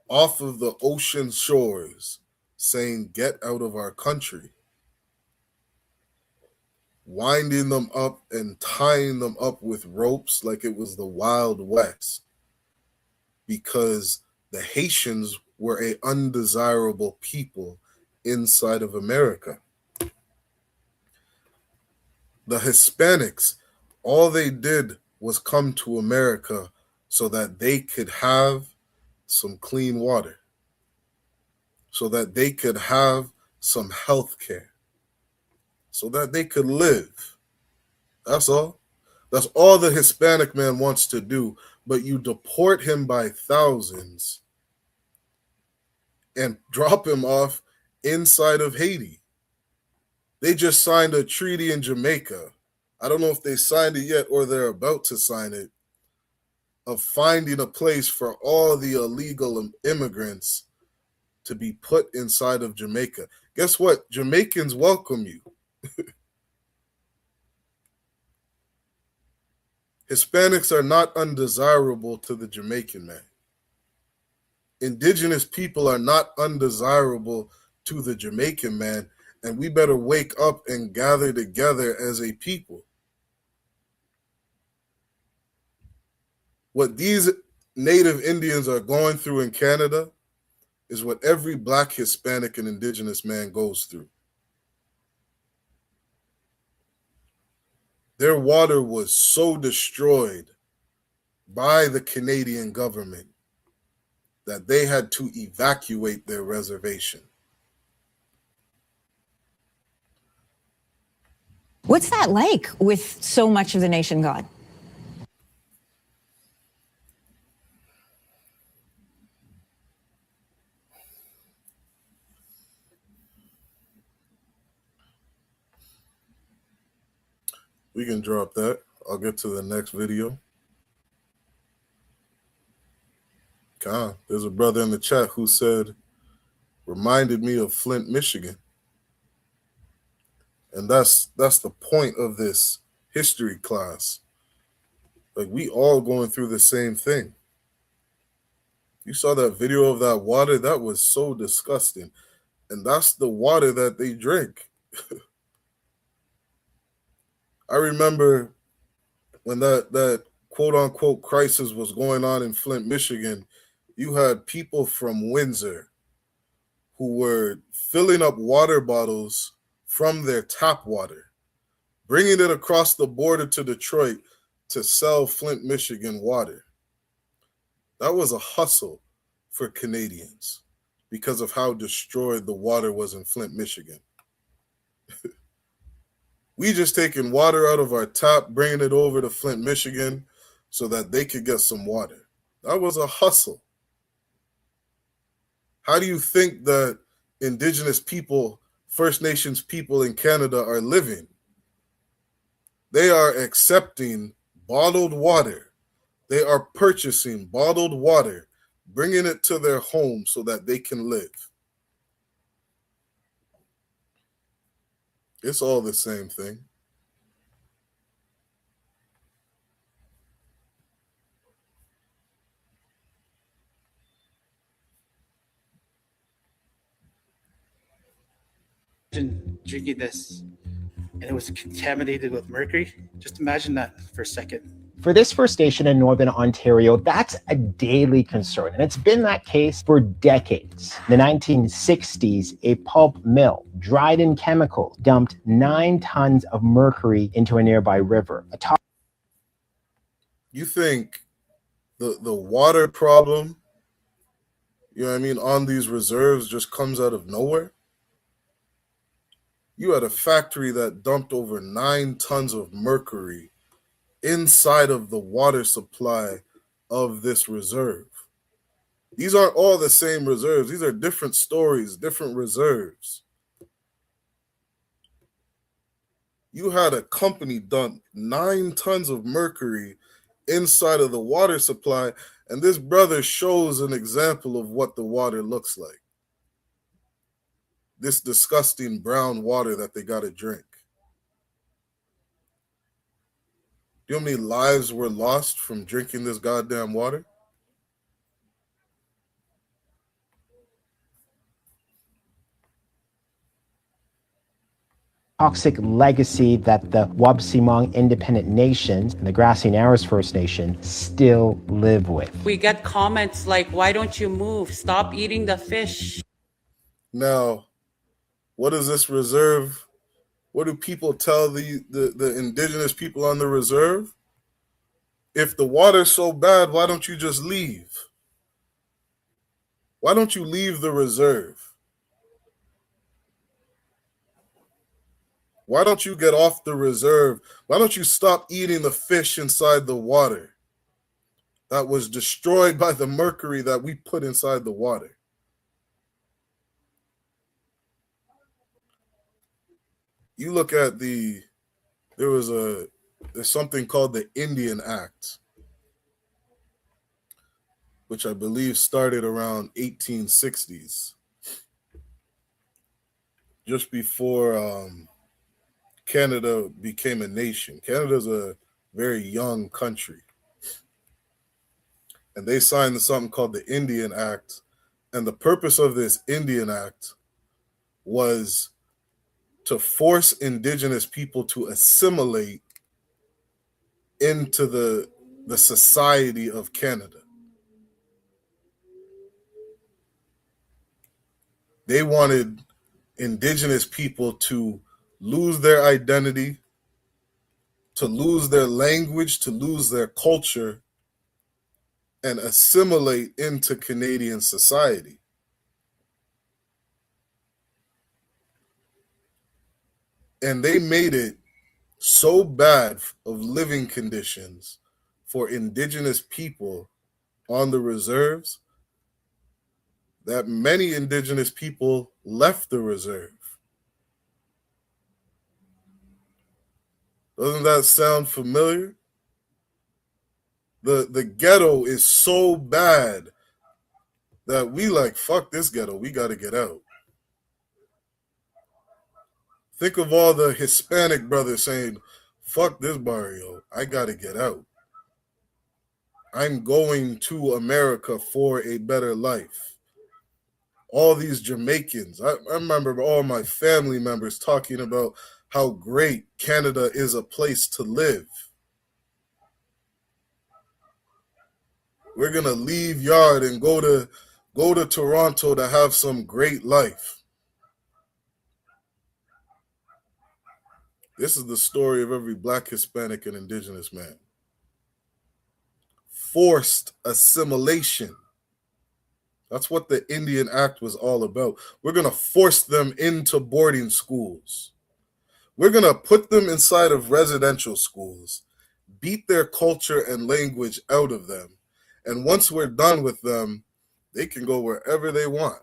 off of the ocean shores, saying, get out of our country. Winding them up and tying them up with ropes like it was the Wild West, because the Haitians were an undesirable people inside of America. The Hispanics, all they did was come to America so that they could have some clean water, so that they could have some health care, so that they could live. That's all. That's all the Hispanic man wants to do. But you deport him by thousands and drop him off inside of Haiti. They just signed a treaty in Jamaica. I don't know if they signed it yet or they're about to sign it, of finding a place for all the illegal immigrants to be put inside of Jamaica. Guess what? Jamaicans welcome you. Hispanics are not undesirable to the Jamaican man. Indigenous people are not undesirable to the Jamaican man, and we better wake up and gather together as a people. What these Native Indians are going through in Canada is what every Black, Hispanic, and Indigenous man goes through. Their water was so destroyed by the Canadian government that they had to evacuate their reservation. What's that like with so much of the nation gone? We can drop that. I'll get to the next video. There's a brother in the chat who said, reminded me of Flint, Michigan. And that's the point of this history class. Like, we all going through the same thing. You saw that video of that water? That was so disgusting. And that's the water that they drink. I remember when that quote-unquote crisis was going on in Flint, Michigan, you had people from Windsor who were filling up water bottles from their tap water, bringing it across the border to Detroit to sell Flint, Michigan water. That was a hustle for Canadians because of how destroyed the water was in Flint, Michigan. We just taking water out of our tap, bringing it over to Flint, Michigan so that they could get some water. That was a hustle. How do you think that Indigenous people, First Nations people in Canada are living? They are accepting bottled water. They are purchasing bottled water, bringing it to their home so that they can live. It's all the same thing. Drinking this and it was contaminated with mercury. Just imagine that for a second. For this First Nation in Northern Ontario, that's a daily concern, and it's been that case for decades. In the 1960s, a pulp mill, dried in chemicals, dumped 9 tons of mercury into a nearby river. You think the water problem, you know what I mean, on these reserves just comes out of nowhere? You had a factory that dumped over 9 tons of mercury inside of the water supply of this reserve. These aren't all the same reserves. These are different stories, different reserves. You had a company dump 9 tons of mercury inside of the water supply, and this brother shows an example of what the water looks like. This disgusting brown water that they got to drink. You know how many lives were lost from drinking this goddamn water? Toxic legacy that the Wapsimaw Independent Nations and the Grassy Narrows First Nation still live with. We get comments like, why don't you move? Stop eating the fish. Now, what is this reserve? What do people tell the indigenous people on the reserve? If the water's so bad, why don't you just leave? Why don't you leave the reserve? Why don't you get off the reserve? Why don't you stop eating the fish inside the water that was destroyed by the mercury that we put inside the water? You look at there's something called the Indian Act, which I believe started around 1860s, just before Canada became a nation. Canada's a very young country. And they signed something called the Indian Act. And the purpose of this Indian Act was to force indigenous people to assimilate into the society of Canada. They wanted indigenous people to lose their identity, to lose their language, to lose their culture, and assimilate into Canadian society. And they made it so bad of living conditions for indigenous people on the reserves that many indigenous people left the reserve. Doesn't that sound familiar? The ghetto is so bad that we like, fuck this ghetto, we got to get out. Think of all the Hispanic brothers saying, fuck this barrio, I got to get out. I'm going to America for a better life. All these Jamaicans, I remember all my family members talking about how great Canada is a place to live. We're going to leave yard and go to Toronto to have some great life. This is the story of every Black, Hispanic, and Indigenous man. Forced assimilation. That's what the Indian Act was all about. We're going to force them into boarding schools. We're going to put them inside of residential schools, beat their culture and language out of them. And once we're done with them, they can go wherever they want.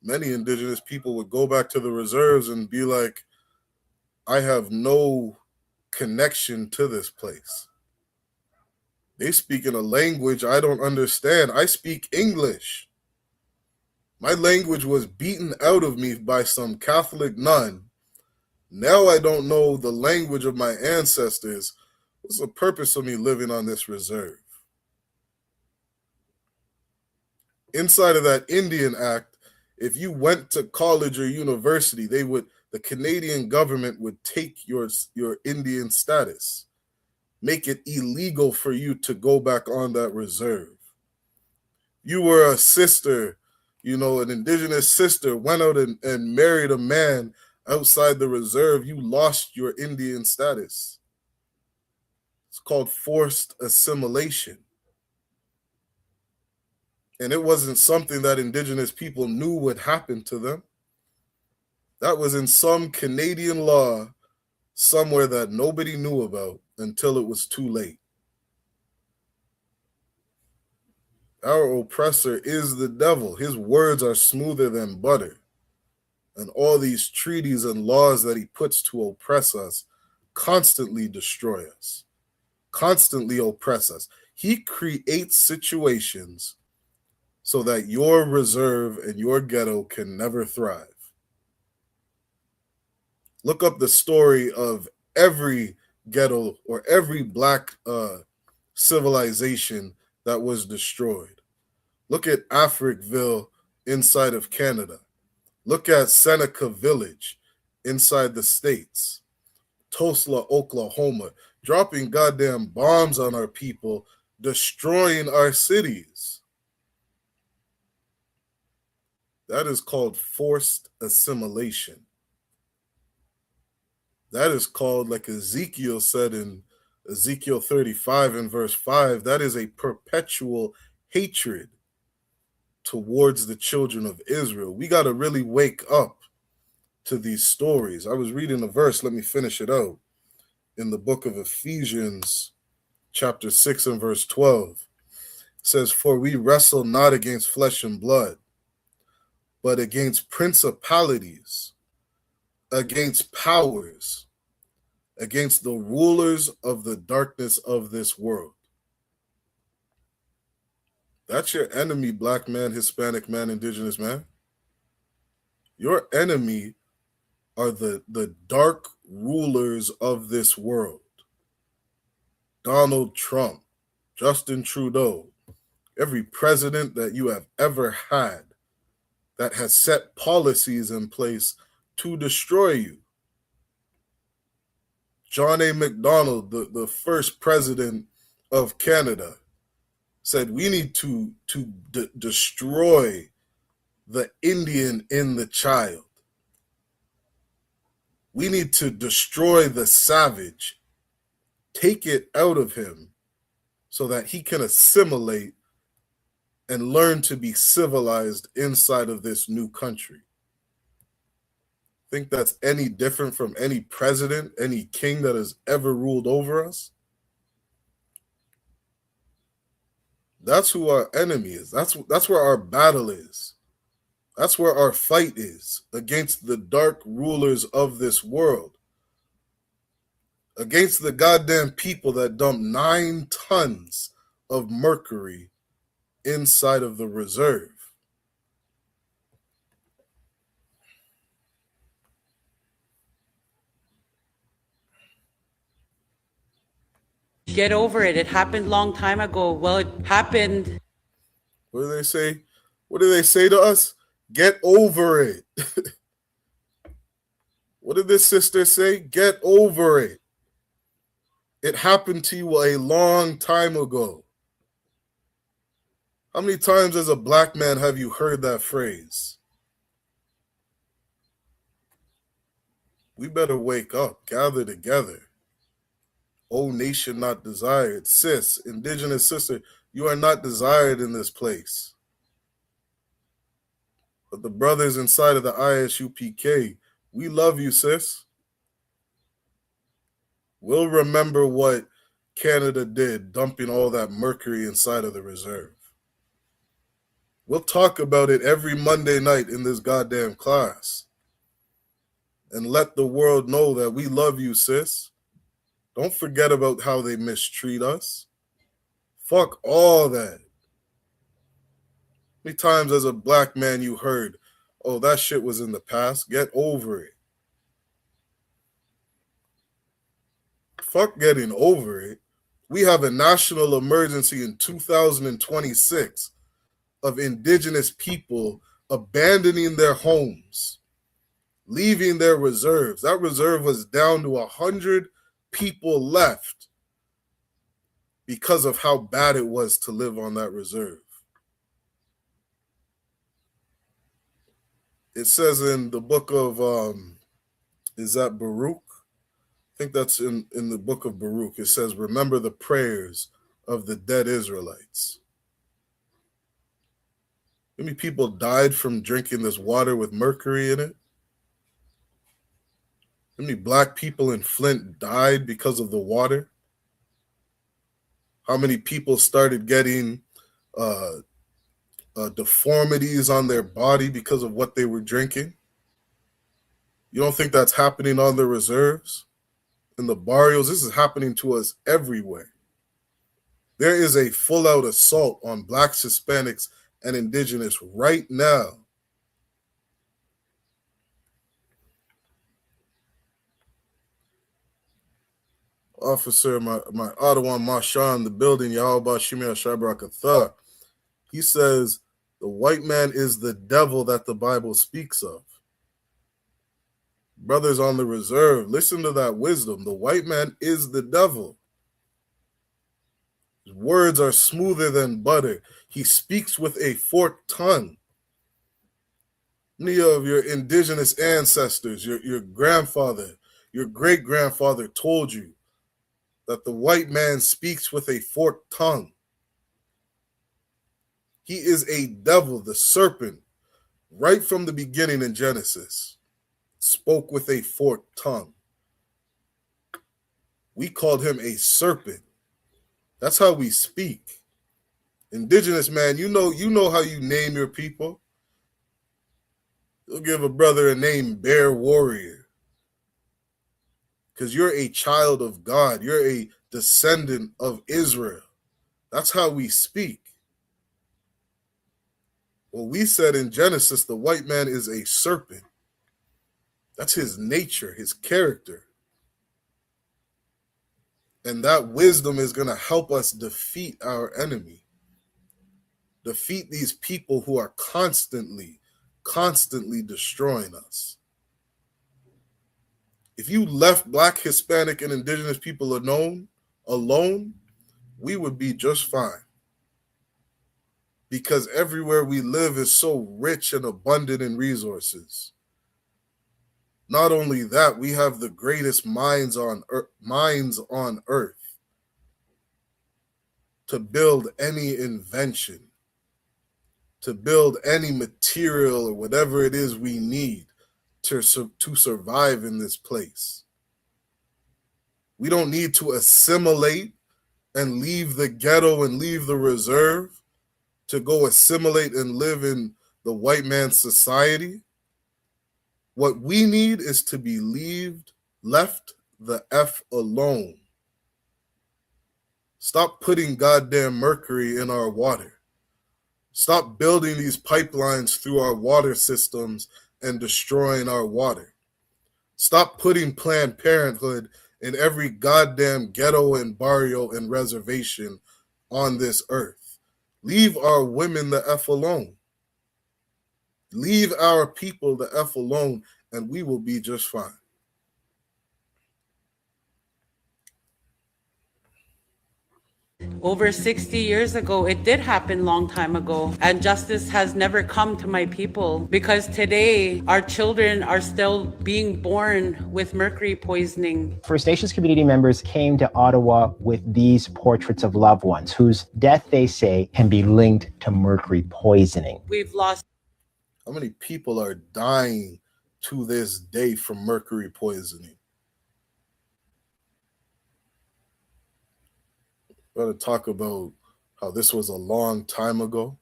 Many Indigenous people would go back to the reserves and be like, I have no connection to this place. They speak in a language I don't understand. I speak English. My language was beaten out of me by some Catholic nun. Now I don't know the language of my ancestors. What's the purpose of me living on this reserve? Inside of that Indian Act, if you went to college or university, the Canadian government would take your Indian status, make it illegal for you to go back on that reserve. You were a sister, an Indigenous sister, went out and married a man outside the reserve, you lost your Indian status. It's called forced assimilation. And it wasn't something that Indigenous people knew would happen to them. That was in some Canadian law somewhere that nobody knew about until it was too late. Our oppressor is the devil. His words are smoother than butter. And all these treaties and laws that he puts to oppress us constantly destroy us, constantly oppress us. He creates situations so that your reserve and your ghetto can never thrive. Look up the story of every ghetto or every Black civilization that was destroyed. Look at Africville inside of Canada. Look at Seneca Village inside the States. Tulsa, Oklahoma, dropping goddamn bombs on our people, destroying our cities. That is called forced assimilation. That is called, like Ezekiel said in Ezekiel 35 and verse 5, that is a perpetual hatred towards the children of Israel. We got to really wake up to these stories. I was reading a verse, let me finish it out, in the book of Ephesians, chapter 6 and verse 12. It says, for we wrestle not against flesh and blood, but against principalities, against powers, against the rulers of the darkness of this world. That's your enemy, Black man, Hispanic man, Indigenous man. Your enemy are the dark rulers of this world. Donald Trump, Justin Trudeau, every president that you have ever had that has set policies in place to destroy you. John A. Macdonald, the first president of Canada, said we need to destroy the Indian in the child. We need to destroy the savage, take it out of him so that he can assimilate and learn to be civilized inside of this new country. Think that's any different from any president, any king that has ever ruled over us? That's who our enemy is. That's where our battle is. That's where our fight is, against the dark rulers of this world. Against the goddamn people that dump 9 tons of mercury inside of the reserve. Get over it. It happened long time ago. Well, it happened. What do they say? What do they say to us? Get over it. What did this sister say? Get over it. It happened to you a long time ago. How many times as a black man have you heard that phrase? We better wake up, gather together. O nation not desired. Sis, indigenous sister, you are not desired in this place. But the brothers inside of the ISUPK, we love you, sis. We'll remember what Canada did, dumping all that mercury inside of the reserve. We'll talk about it every Monday night in this goddamn class. And let the world know that we love you, sis. Don't forget about how they mistreat us. Fuck all that. How many times as a black man you heard, oh, that shit was in the past. Get over it. Fuck getting over it. We have a national emergency in 2026 of indigenous people abandoning their homes, leaving their reserves. That reserve was down to 100 people left because of how bad it was to live on that reserve. It says in the book of, is that Baruch? I think that's in the book of Baruch. It says, remember the prayers of the dead Israelites. How many people died from drinking this water with mercury in it? How many black people in Flint died because of the water? How many people started getting deformities on their body because of what they were drinking? You don't think that's happening on the reserves? In the barrios? This is happening to us everywhere. There is a full-out assault on blacks, Hispanics, and indigenous right now. Officer, my Ottawa Masha in the building, Yahweh Shimei Shabrakatha. He says the white man is the devil that the Bible speaks of. Brothers on the reserve, listen to that wisdom. The white man is the devil. His words are smoother than butter. He speaks with a forked tongue. Many of your indigenous ancestors, your grandfather, your great-grandfather told you that the white man speaks with a forked tongue. He is a devil, the serpent, right from the beginning in Genesis. Spoke with a forked tongue. We called him a serpent. That's how we speak. Indigenous man, you know how you name your people. You'll give a brother a name, Bear Warrior. Because you're a child of God. You're a descendant of Israel. That's how we speak. Well, we said in Genesis, the white man is a serpent. That's his nature, his character. And that wisdom is going to help us defeat our enemy. Defeat these people who are constantly destroying us. If you left black, Hispanic, and indigenous people alone, we would be just fine. Because everywhere we live is so rich and abundant in resources. Not only that, we have the greatest minds on earth to build any invention, to build any material or whatever it is we need to survive in this place. We don't need to assimilate and leave the ghetto and leave the reserve to go assimilate and live in the white man's society. What we need is to be left the F alone. Stop putting goddamn mercury in our water. Stop building these pipelines through our water systems and destroying our water. Stop putting Planned Parenthood in every goddamn ghetto and barrio and reservation on this earth. Leave our women the F alone. Leave our people the F alone, and we will be just fine. Over 60 years ago, it did happen long time ago, and justice has never come to my people because today our children are still being born with mercury poisoning. First Nations community members came to Ottawa with these portraits of loved ones whose death, they say, can be linked to mercury poisoning. We've lost. How many people are dying to this day from mercury poisoning? We're going to talk about how this was a long time ago.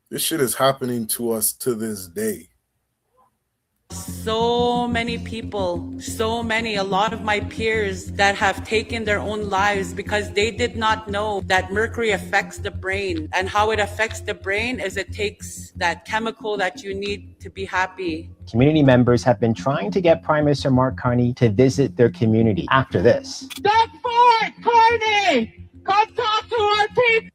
This shit is happening to us to this day. So many people, a lot of my peers that have taken their own lives because they did not know that mercury affects the brain. And how it affects the brain is it takes that chemical that you need to be happy. Community members have been trying to get Prime Minister Mark Carney to visit their community after this. Step forward, Carney! Come talk to our people!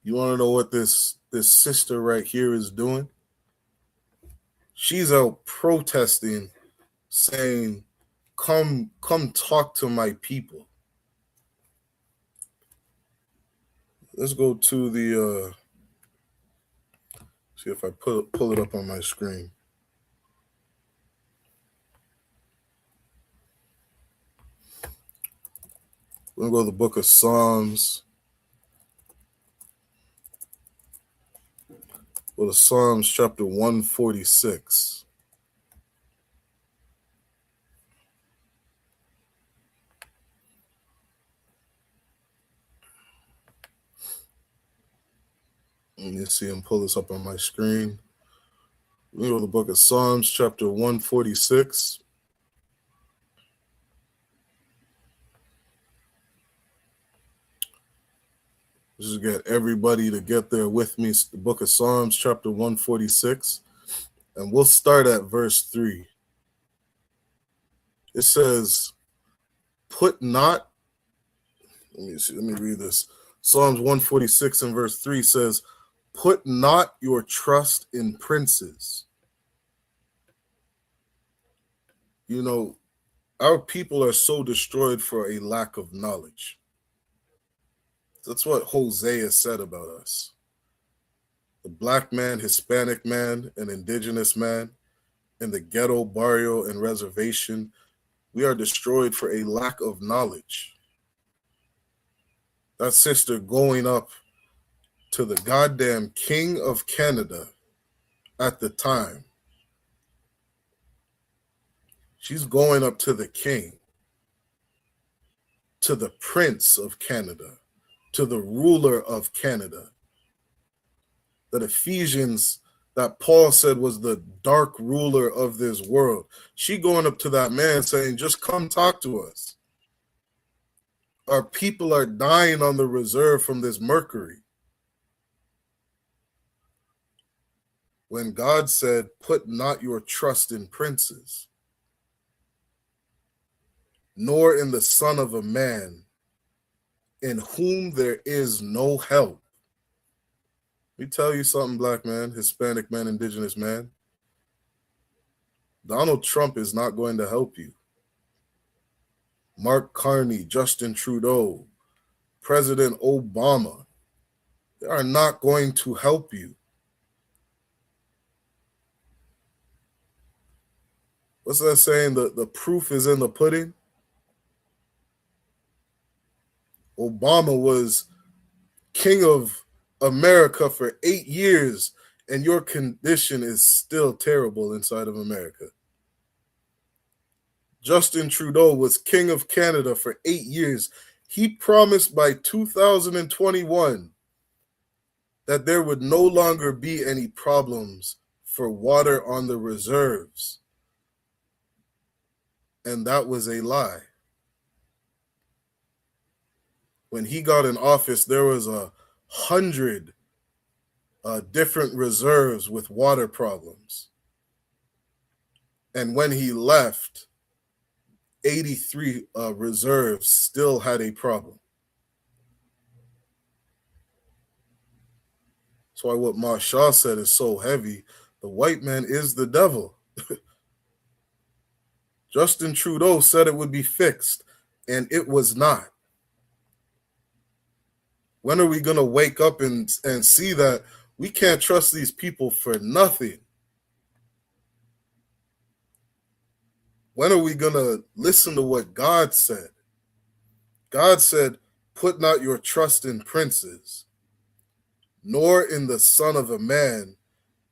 You want to know what this sister right here is doing? She's out protesting, saying, come talk to my people. Let's go to the, see if I pull it up on my screen. We're going to go to the book of Psalms. Well, Psalms chapter 146. Let me see and pull this up on my screen. We go to the book of Psalms chapter 146. Just get everybody to get there with me. It's the book of Psalms chapter 146. And we'll start at verse 3. It says, put not, let me read this. Psalms 146 and verse 3 says, put not your trust in princes. You know, our people are so destroyed for a lack of knowledge. That's what Hosea said about us. The black man, Hispanic man, and indigenous man in the ghetto, barrio, and reservation, we are destroyed for a lack of knowledge. That sister going up to the goddamn King of Canada at the time. She's going up to the king, to the Prince of Canada, to the ruler of Canada. That Ephesians, that Paul said was the dark ruler of this world. She going up to that man saying, just come talk to us. Our people are dying on the reserve from this mercury. When God said, put not your trust in princes, nor in the Son of a Man, in whom there is no help. Let me tell you something, black man, Hispanic man, indigenous man. Donald Trump is not going to help you. Mark Carney, Justin Trudeau, President Obama, they are not going to help you. What's that saying? The proof is in the pudding. Obama was king of America for 8 years, and your condition is still terrible inside of America. Justin Trudeau was king of Canada for 8 years. He promised by 2021 that there would no longer be any problems for water on the reserves. And that was a lie. When he got in office, there was 100 different reserves with water problems. And when he left, 83 reserves still had a problem. That's why what Marshall said is so heavy. The white man is the devil. Justin Trudeau said it would be fixed, and it was not. When are we going to wake up and see that we can't trust these people for nothing? When are we going to listen to what God said? God said, put not your trust in princes, nor in the son of a man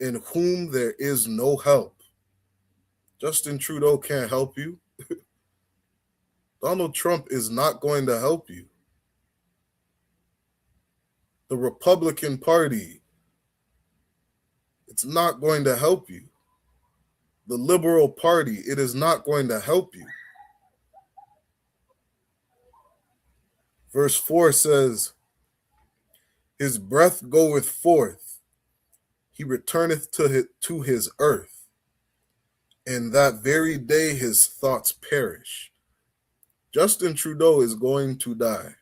in whom there is no help. Justin Trudeau can't help you. Donald Trump is not going to help you. The Republican Party, it's not going to help you. The Liberal Party, it is not going to help you. Verse 4 says, his breath goeth forth, he returneth to his earth, and that very day his thoughts perish. Justin Trudeau is going to die.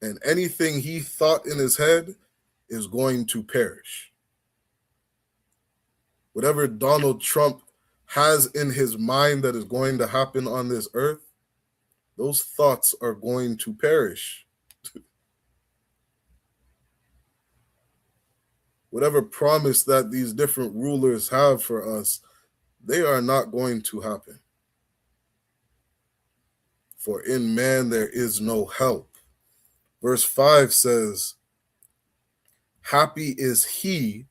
And anything he thought in his head is going to perish. Whatever Donald Trump has in his mind that is going to happen on this earth, those thoughts are going to perish. Whatever promise that these different rulers have for us, they are not going to happen. For in man there is no help. Verse 5 says, happy is he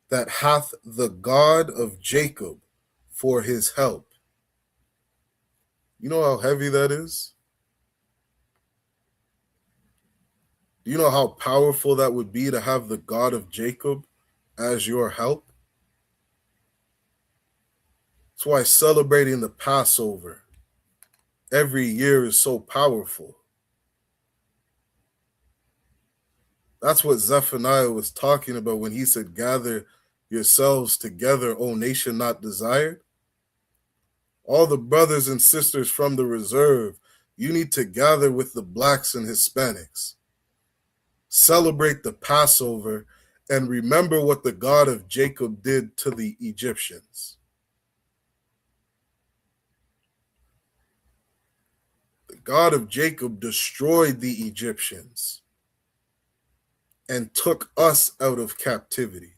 that hath the God of Jacob for his help. You know how heavy that is? Do you know how powerful that would be to have the God of Jacob as your help? That's why celebrating the Passover every year is so powerful. That's what Zephaniah was talking about when he said, gather yourselves together, O nation not desired. All the brothers and sisters from the reserve, you need to gather with the blacks and Hispanics. Celebrate the Passover and remember what the God of Jacob did to the Egyptians. The God of Jacob destroyed the Egyptians and took us out of captivity.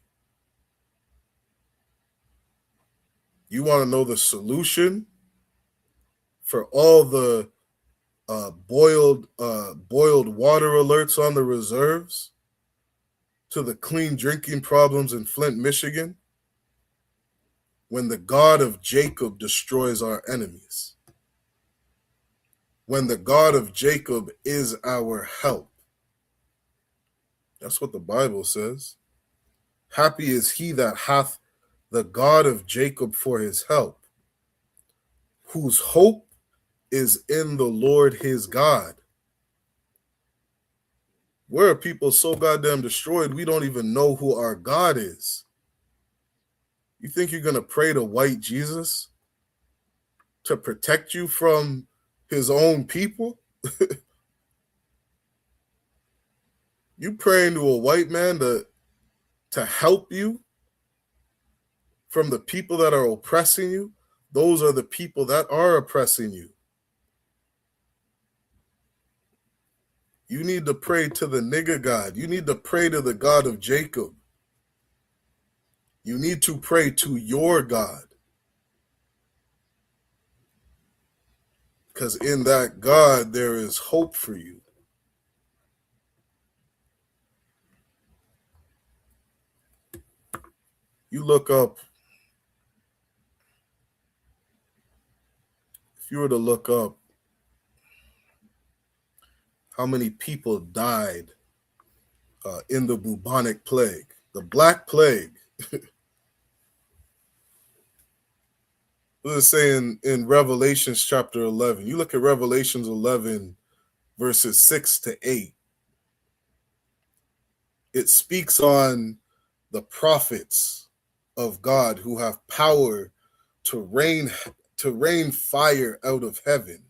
You want to know the solution for all the boiled water alerts on the reserves, to the clean drinking problems in Flint, Michigan? When the God of Jacob destroys our enemies. When the God of Jacob is our help. That's what the Bible says. Happy is he that hath the God of Jacob for his help, whose hope is in the Lord his God. Where are people so goddamn destroyed we don't even know who our God is? You think you're going to pray to white Jesus to protect you from his own people? You praying to a white man to help you from the people that are oppressing you? Those are the people that are oppressing you. You need to pray to the nigger God. You need to pray to the God of Jacob. You need to pray to your God. Because in that God, there is hope for you. You look up, if you were to look up how many people died in the bubonic plague, the Black Plague. What does it say in Revelations chapter 11? You look at Revelations 11, verses 6 to 8. It speaks on the prophets of God who have power to rain to rain fire out of heaven.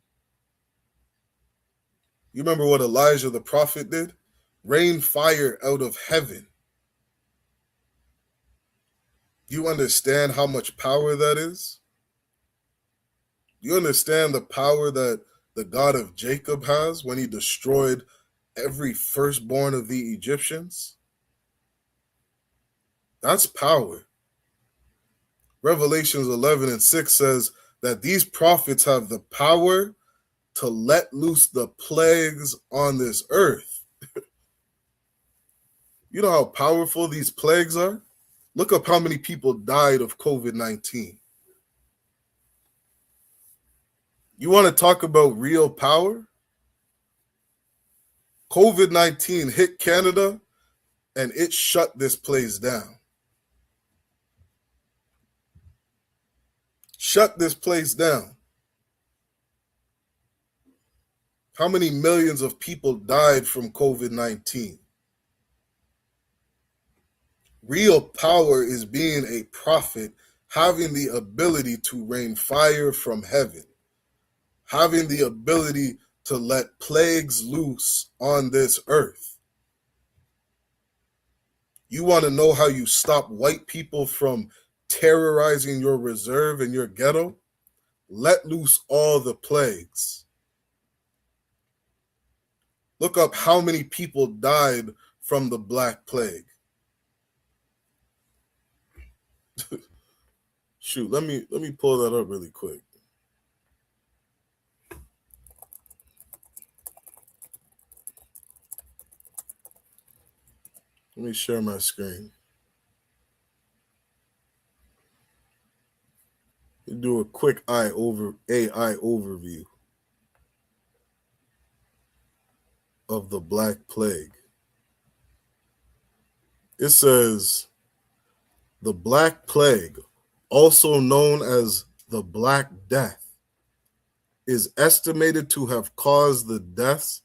You remember what Elijah the prophet did? Rain fire out of heaven. You understand how much power that is? You understand the power that the God of Jacob has when he destroyed every firstborn of the Egyptians? That's power. Revelations 11:6 says that these prophets have the power to let loose the plagues on this earth. You know how powerful these plagues are? Look up how many people died of COVID-19. You want to talk about real power? COVID-19 hit Canada and it shut this place down. Shut this place down. How many millions of people died from COVID-19? Real power is being a prophet, having the ability to rain fire from heaven, having the ability to let plagues loose on this earth. You want to know how you stop white people from terrorizing your reserve and your ghetto? Let loose all the plagues. Look up how many people died from the Black Plague. Shoot, let me pull that up really quick. Let me share my screen. Do a quick AI overview of the Black Plague. It says the Black Plague, also known as the Black Death, is estimated to have caused the deaths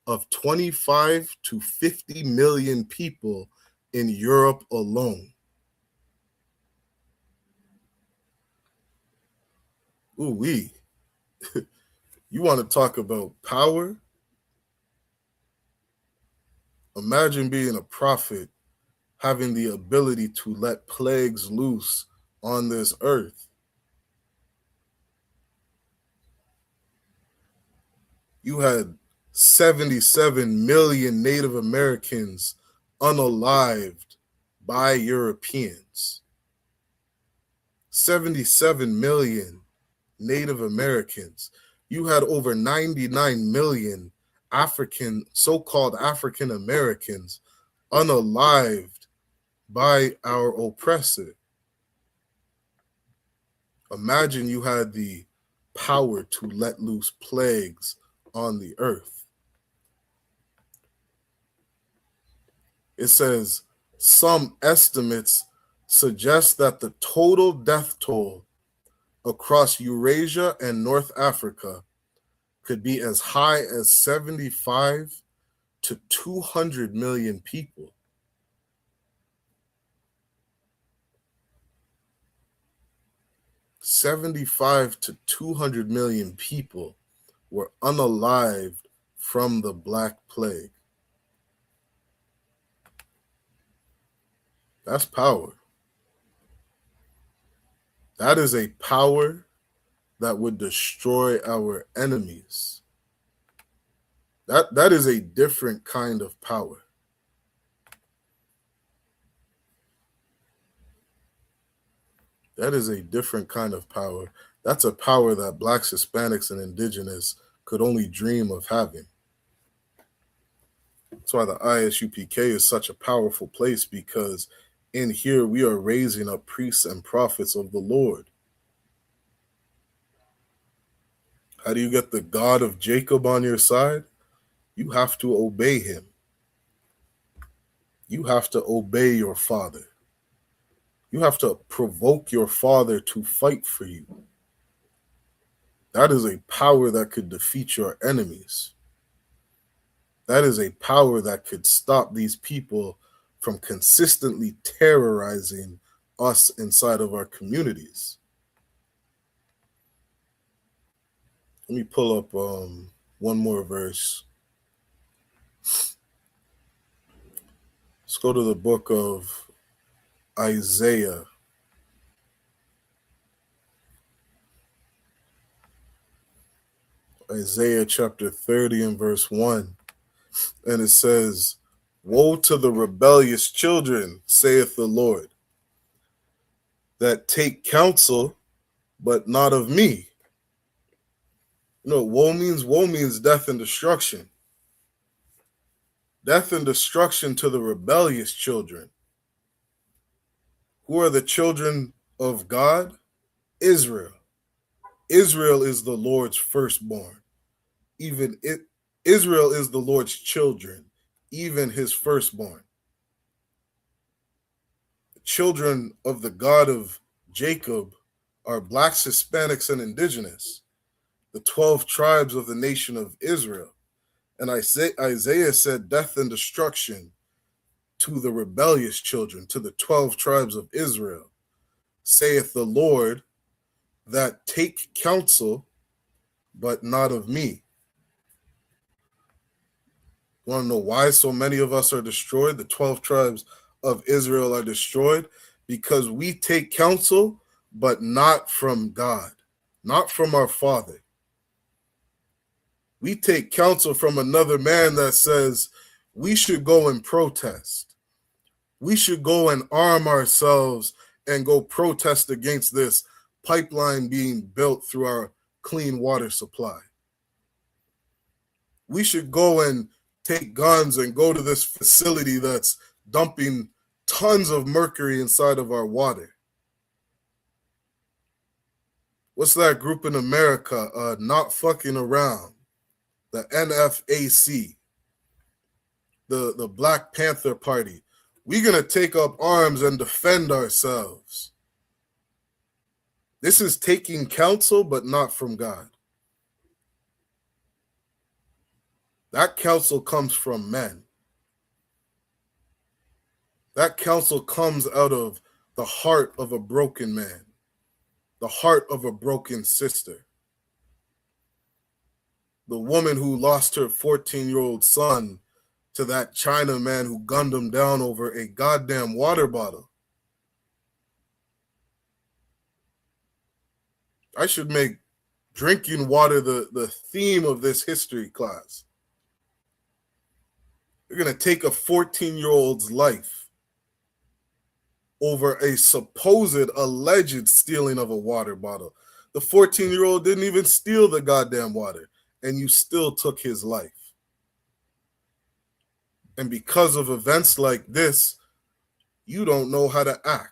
of 25 to 50 million people in Europe alone. Ooh-wee. You want to talk about power? Imagine being a prophet, having the ability to let plagues loose on this earth. You had 77 million Native Americans unalived by Europeans. 77 million Native Americans. You had over 99 million so-called African Americans unalived by our oppressor. Imagine you had the power to let loose plagues on the earth. It says some estimates suggest that the total death toll across Eurasia and North Africa could be as high as 75 to 200 million people. $75 to 200 million people were unalived from the Black Plague. That's power. That is a power that would destroy our enemies. That is a different kind of power. That is a different kind of power. That's a power that Blacks, Hispanics, and Indigenous could only dream of having. That's why the ISUPK is such a powerful place, because in here we are raising up priests and prophets of the Lord. How do you get the God of Jacob on your side? You have to obey him. You have to obey your father. You have to provoke your father to fight for you. That is a power that could defeat your enemies. That is a power that could stop these people from consistently terrorizing us inside of our communities. Let me pull up one more verse. Let's go to the book of Isaiah. Isaiah chapter 30 and verse 1. And it says, "Woe to the rebellious children, saith the Lord, that take counsel, but not of me." You know, woe means death and destruction. Death and destruction to the rebellious children. Who are the children of God? Israel. Israel is the Lord's firstborn. Israel is the Lord's children, even his firstborn. The children of the God of Jacob are blacks, Hispanics, and indigenous, the 12 tribes of the nation of Israel. And Isaiah said death and destruction to the rebellious children, to the 12 tribes of Israel, saith the Lord, that take counsel, but not of me. You want to know why so many of us are destroyed? The 12 tribes of Israel are destroyed because we take counsel, but not from God, not from our Father. We take counsel from another man that says we should go and protest. We should go and arm ourselves and go protest against this pipeline being built through our clean water supply. We should go and take guns and go to this facility that's dumping tons of mercury inside of our water. What's that group in America? Not fucking around. The NFAC, the Black Panther Party. We're going to take up arms and defend ourselves. This is taking counsel, but not from God. That counsel comes from men. That counsel comes out of the heart of a broken man, the heart of a broken sister. The woman who lost her 14-year-old son to that China man who gunned him down over a goddamn water bottle. I should make drinking water the theme of this history class. You're going to take a 14-year-old's life over a supposed alleged stealing of a water bottle. The 14-year-old didn't even steal the goddamn water, and you still took his life. And because of events like this, you don't know how to act.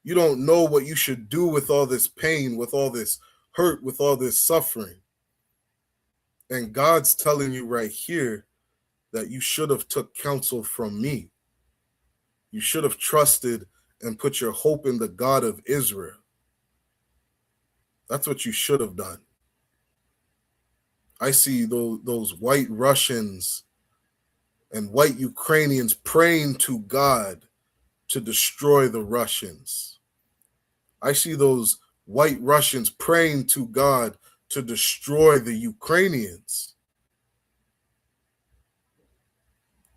You don't know what you should do with all this pain, with all this hurt, with all this suffering. And God's telling you right here that you should have took counsel from me. You should have trusted and put your hope in the God of Israel. That's what you should have done. I see those white Russians and white Ukrainians praying to God to destroy the Russians. I see those white Russians praying to God to destroy the Ukrainians.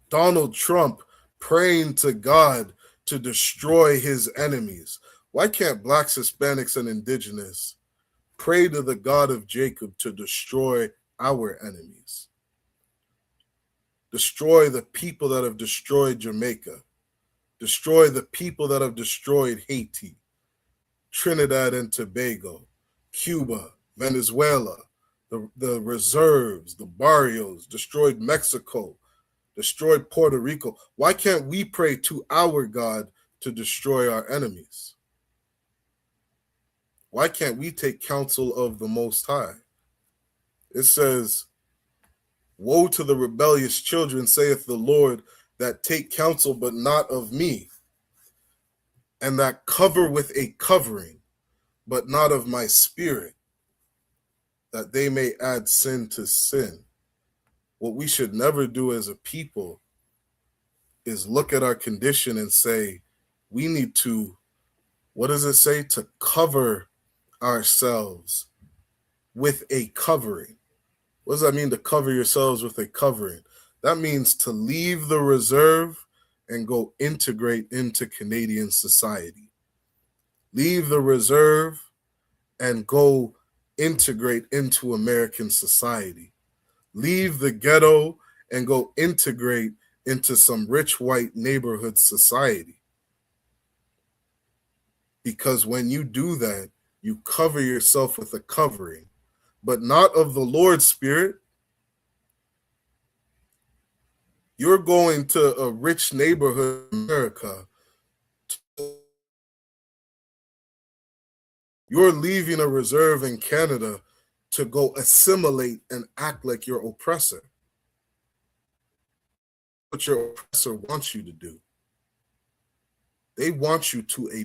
Donald Trump praying to God to destroy his enemies. Why can't blacks, Hispanics, and indigenous pray to the God of Jacob to destroy our enemies? Destroy the people that have destroyed Jamaica. Destroy the people that have destroyed Haiti, Trinidad and Tobago, Cuba, Venezuela, the reserves, the barrios, destroyed Mexico, destroyed Puerto Rico. Why can't we pray to our God to destroy our enemies? Why can't we take counsel of the Most High? It says, "Woe to the rebellious children, saith the Lord, that take counsel, but not of me, and that cover with a covering, but not of my spirit, that they may add sin to sin." What we should never do as a people is look at our condition and say, we need to, what does it say? To cover ourselves with a covering. What does that mean, to cover yourselves with a covering? That means to leave the reserve and go integrate into Canadian society. Leave the reserve and go integrate into American society. Leave the ghetto and go integrate into some rich white neighborhood society. Because when you do that, you cover yourself with a covering, but not of the Lord's Spirit. You're going to a rich neighborhood in America. You're leaving a reserve in Canada to go assimilate and act like your oppressor. What your oppressor wants you to do. They want you to a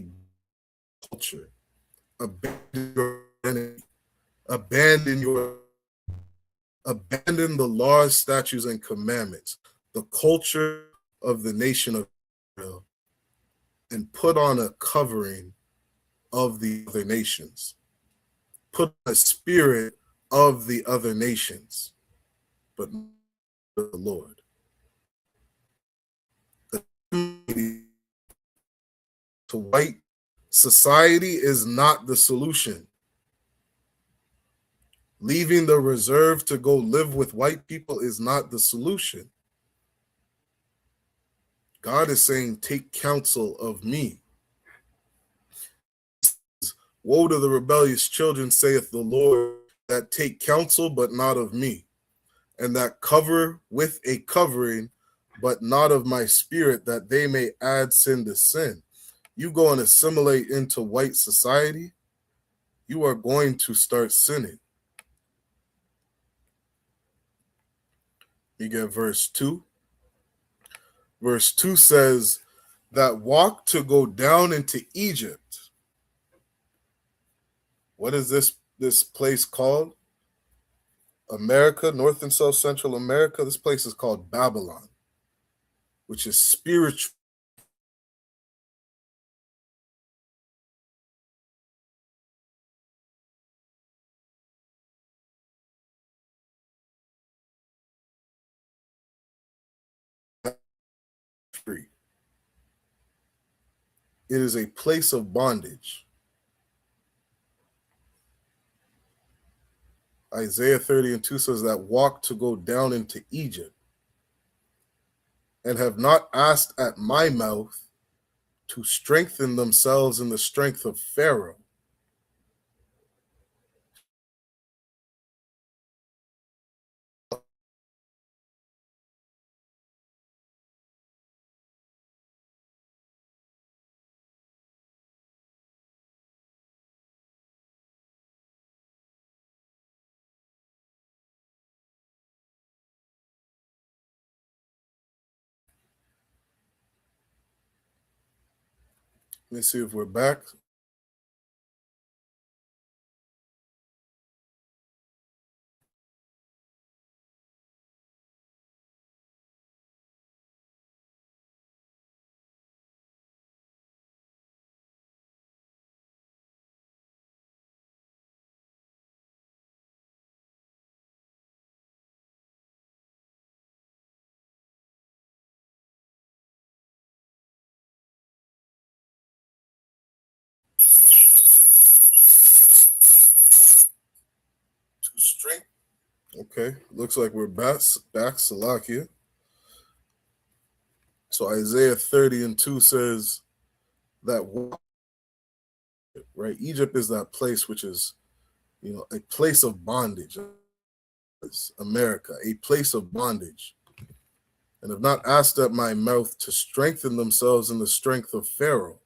culture, abandon your identity, abandon the laws, statutes, and commandments, the culture of the nation of Israel, and put on a covering of the other nations. Put on a spirit of the other nations, but not the Lord. To white society is not the solution. Leaving the reserve to go live with white people is not the solution. God is saying, take counsel of me. Woe to the rebellious children, saith the Lord, that take counsel, but not of me, and that cover with a covering, but not of my spirit, that they may add sin to sin. You go and assimilate into white society, you are going to start sinning. You get verse 2. Verse 2 says, that walk to go down into Egypt. What is this place called? America, North and South Central America. This place is called Babylon, which is spiritual. Free. It is a place of bondage. Isaiah 30:2 says that walk to go down into Egypt, and have not asked at my mouth to strengthen themselves in the strength of Pharaoh. Let me see if we're back. To strength. Okay, looks like we're back, Salakia. So Isaiah 30:2 says that, right? Egypt is that place which is, a place of bondage. America, a place of bondage. And have not asked at my mouth to strengthen themselves in the strength of Pharaoh.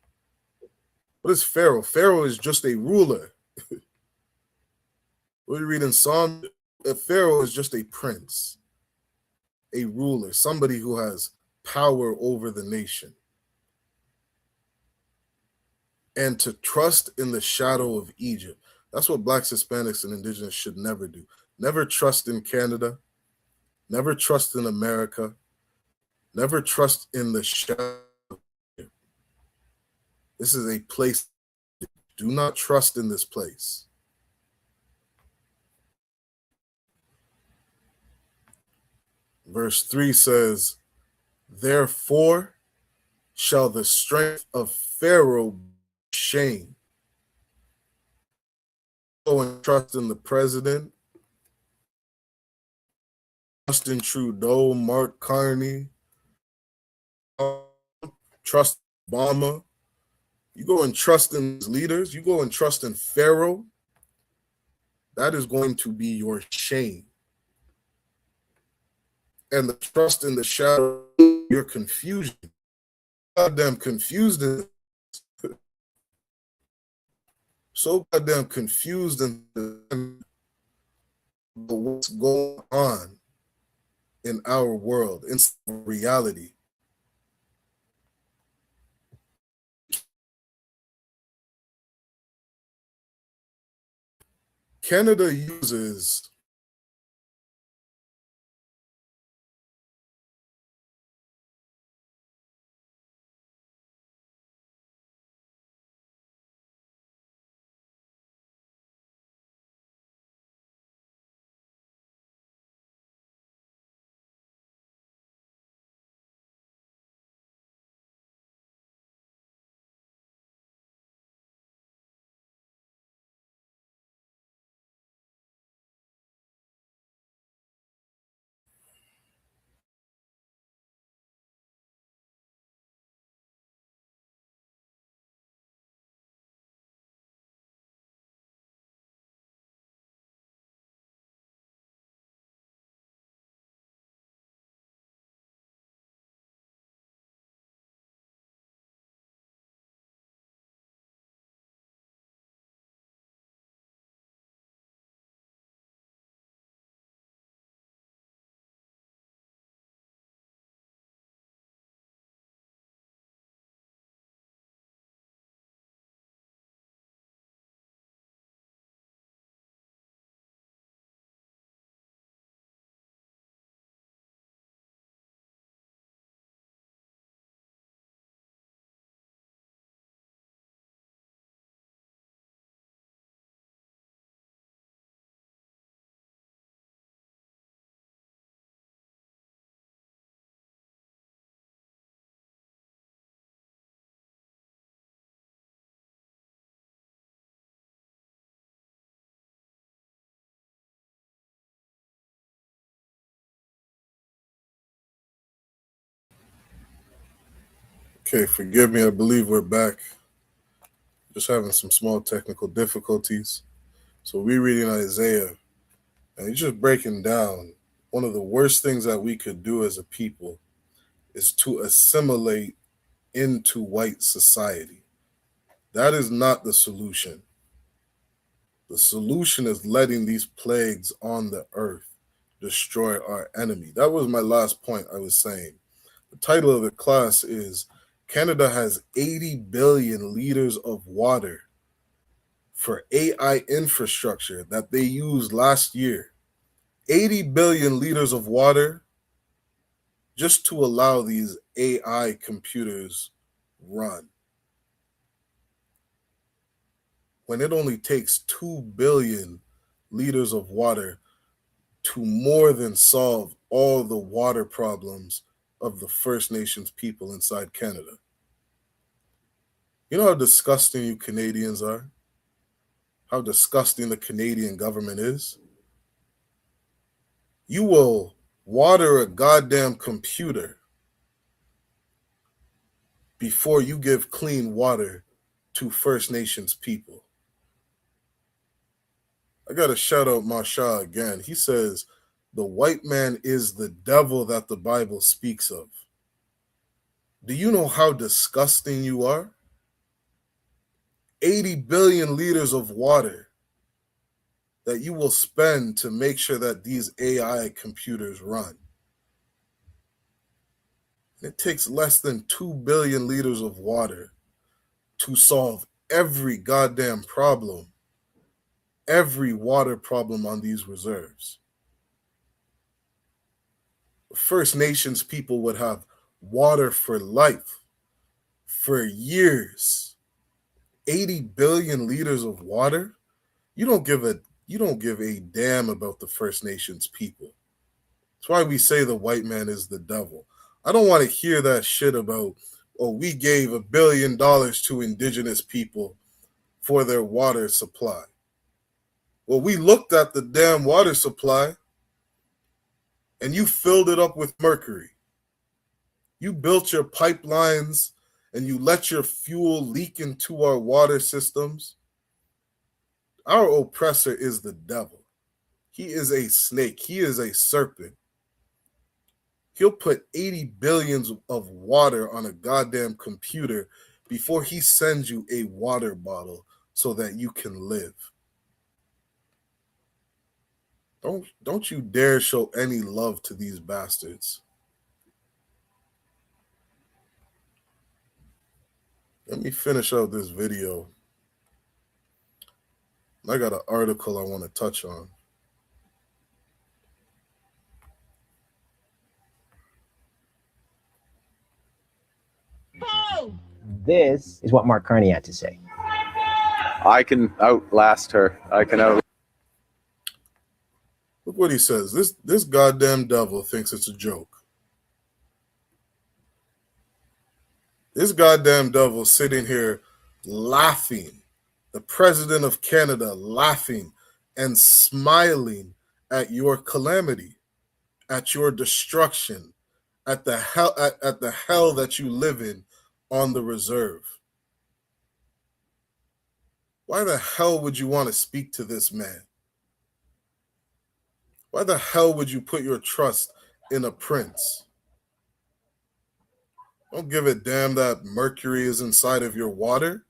What is Pharaoh? Pharaoh is just a ruler. What we read in Psalm, Pharaoh is just a prince, a ruler, somebody who has power over the nation. And to trust in the shadow of Egypt. That's what Blacks, Hispanics, and Indigenous should never do. Never trust in Canada. Never trust in America. Never trust in the shadow of Egypt. This is a place. Do not trust in this place. Verse 3 says, therefore shall the strength of Pharaoh be shamed. Go and trust in the president, Justin Trudeau, Mark Carney, trust Obama. You go and trust in leaders, you go and trust in Pharaoh, that is going to be your shame. And the trust in the shadow, your confusion. Goddamn confused and so goddamn confused and what's going on in our world, in reality. Canada uses okay, forgive me, I believe we're back. Just having some small technical difficulties. So we're reading Isaiah, and he's just breaking down one of the worst things that we could do as a people is to assimilate into white society. That is not the solution. The solution is letting these plagues on the earth destroy our enemy. That was my last point I was saying. The title of the class is Canada has 80 billion liters of water for AI infrastructure that they used last year. 80 billion liters of water just to allow these AI computers run. When it only takes 2 billion liters of water to more than solve all the water problems of the First Nations people inside Canada. You know how disgusting you Canadians are? How disgusting the Canadian government is? You will water a goddamn computer before you give clean water to First Nations people. I got to shout out Masha again. He says, the white man is the devil that the Bible speaks of. Do you know how disgusting you are? 80 billion liters of water that you will spend to make sure that these AI computers run. It takes less than 2 billion liters of water to solve every goddamn problem, every water problem on these reserves. First Nations people would have water for life, for years. 80 billion liters of water? You don't give a damn about the First Nations people. That's why we say the white man is the devil. I don't want to hear that shit about, oh, we gave $1 billion to indigenous people for their water supply. Well, we looked at the damn water supply and you filled it up with mercury. You built your pipelines and you let your fuel leak into our water systems. Our oppressor is the devil. He is a snake. He is a serpent. He'll put 80 billions of water on a goddamn computer before he sends you a water bottle so that you can live. Don't you dare show any love to these bastards. Let me finish out this video. I got an article I want to touch on. This is what Mark Carney had to say. I can outlast her. I can out. Look what he says. This goddamn devil thinks it's a joke. This goddamn devil sitting here laughing. The president of Canada laughing and smiling at your calamity, at your destruction, at the hell that you live in on the reserve. Why the hell would you want to speak to this man? Why the hell would you put your trust in a prince? Don't give a damn that mercury is inside of your water.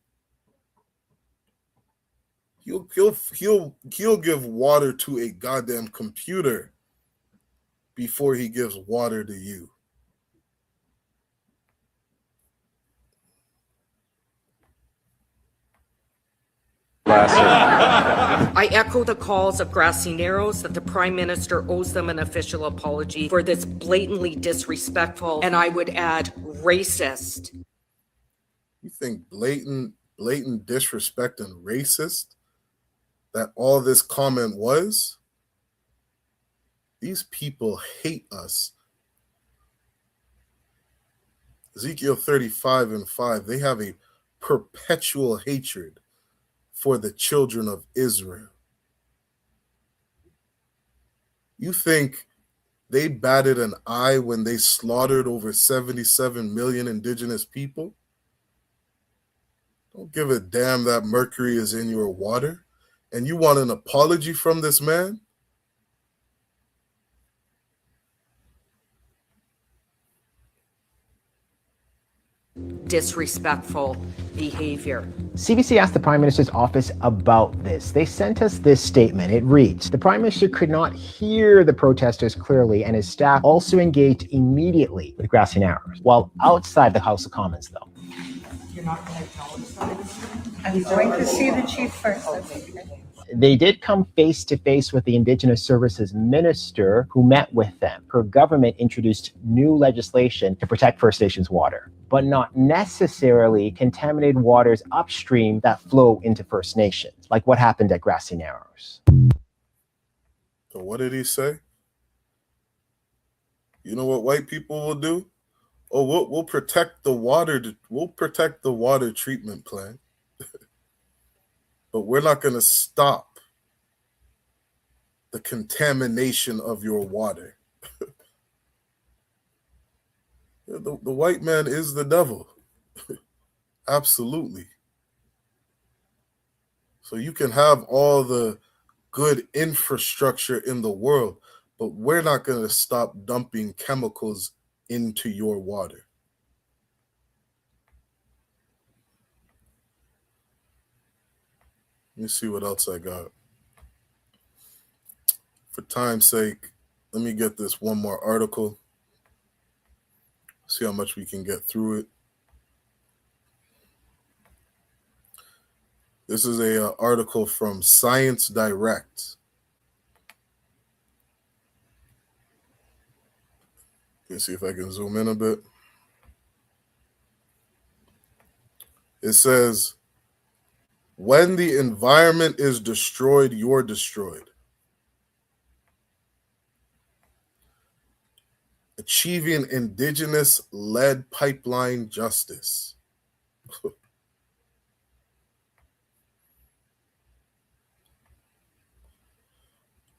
He'll give water to a goddamn computer before he gives water to you. I echo the calls of Gracineros that the Prime Minister owes them an official apology for this blatantly disrespectful, and I would add, racist. You think blatant disrespect and racist that all this comment was? These people hate us. Ezekiel 35:5, they have a perpetual hatred for the children of Israel. You think they batted an eye when they slaughtered over 77 million indigenous people? Don't give a damn that mercury is in your water. And you want an apology from this man? Disrespectful behavior. CBC asked the Prime Minister's office about this. They sent us this statement. It reads, the Prime Minister could not hear the protesters clearly, and his staff also engaged immediately with Grassy Narrows. While outside the House of Commons, though. You're not going to acknowledge that? I'm going to see the chief first. That's okay. They did come face to face with the Indigenous Services Minister who met with them. Her government introduced new legislation to protect First Nations water, but not necessarily contaminated waters upstream that flow into First Nations, like what happened at Grassy Narrows. So what did he say? You know what white people will do? Oh, we'll protect the water. We'll protect the water treatment plant. But we're not going to stop the contamination of your water. The white man is the devil. Absolutely. So you can have all the good infrastructure in the world, but we're not going to stop dumping chemicals into your water. Let me see what else I got. For time's sake, let me get this one more article. See how much we can get through it. This is a article from Science Direct. Let's see if I can zoom in a bit. It says, when the environment is destroyed, you're destroyed. Achieving indigenous-led pipeline justice.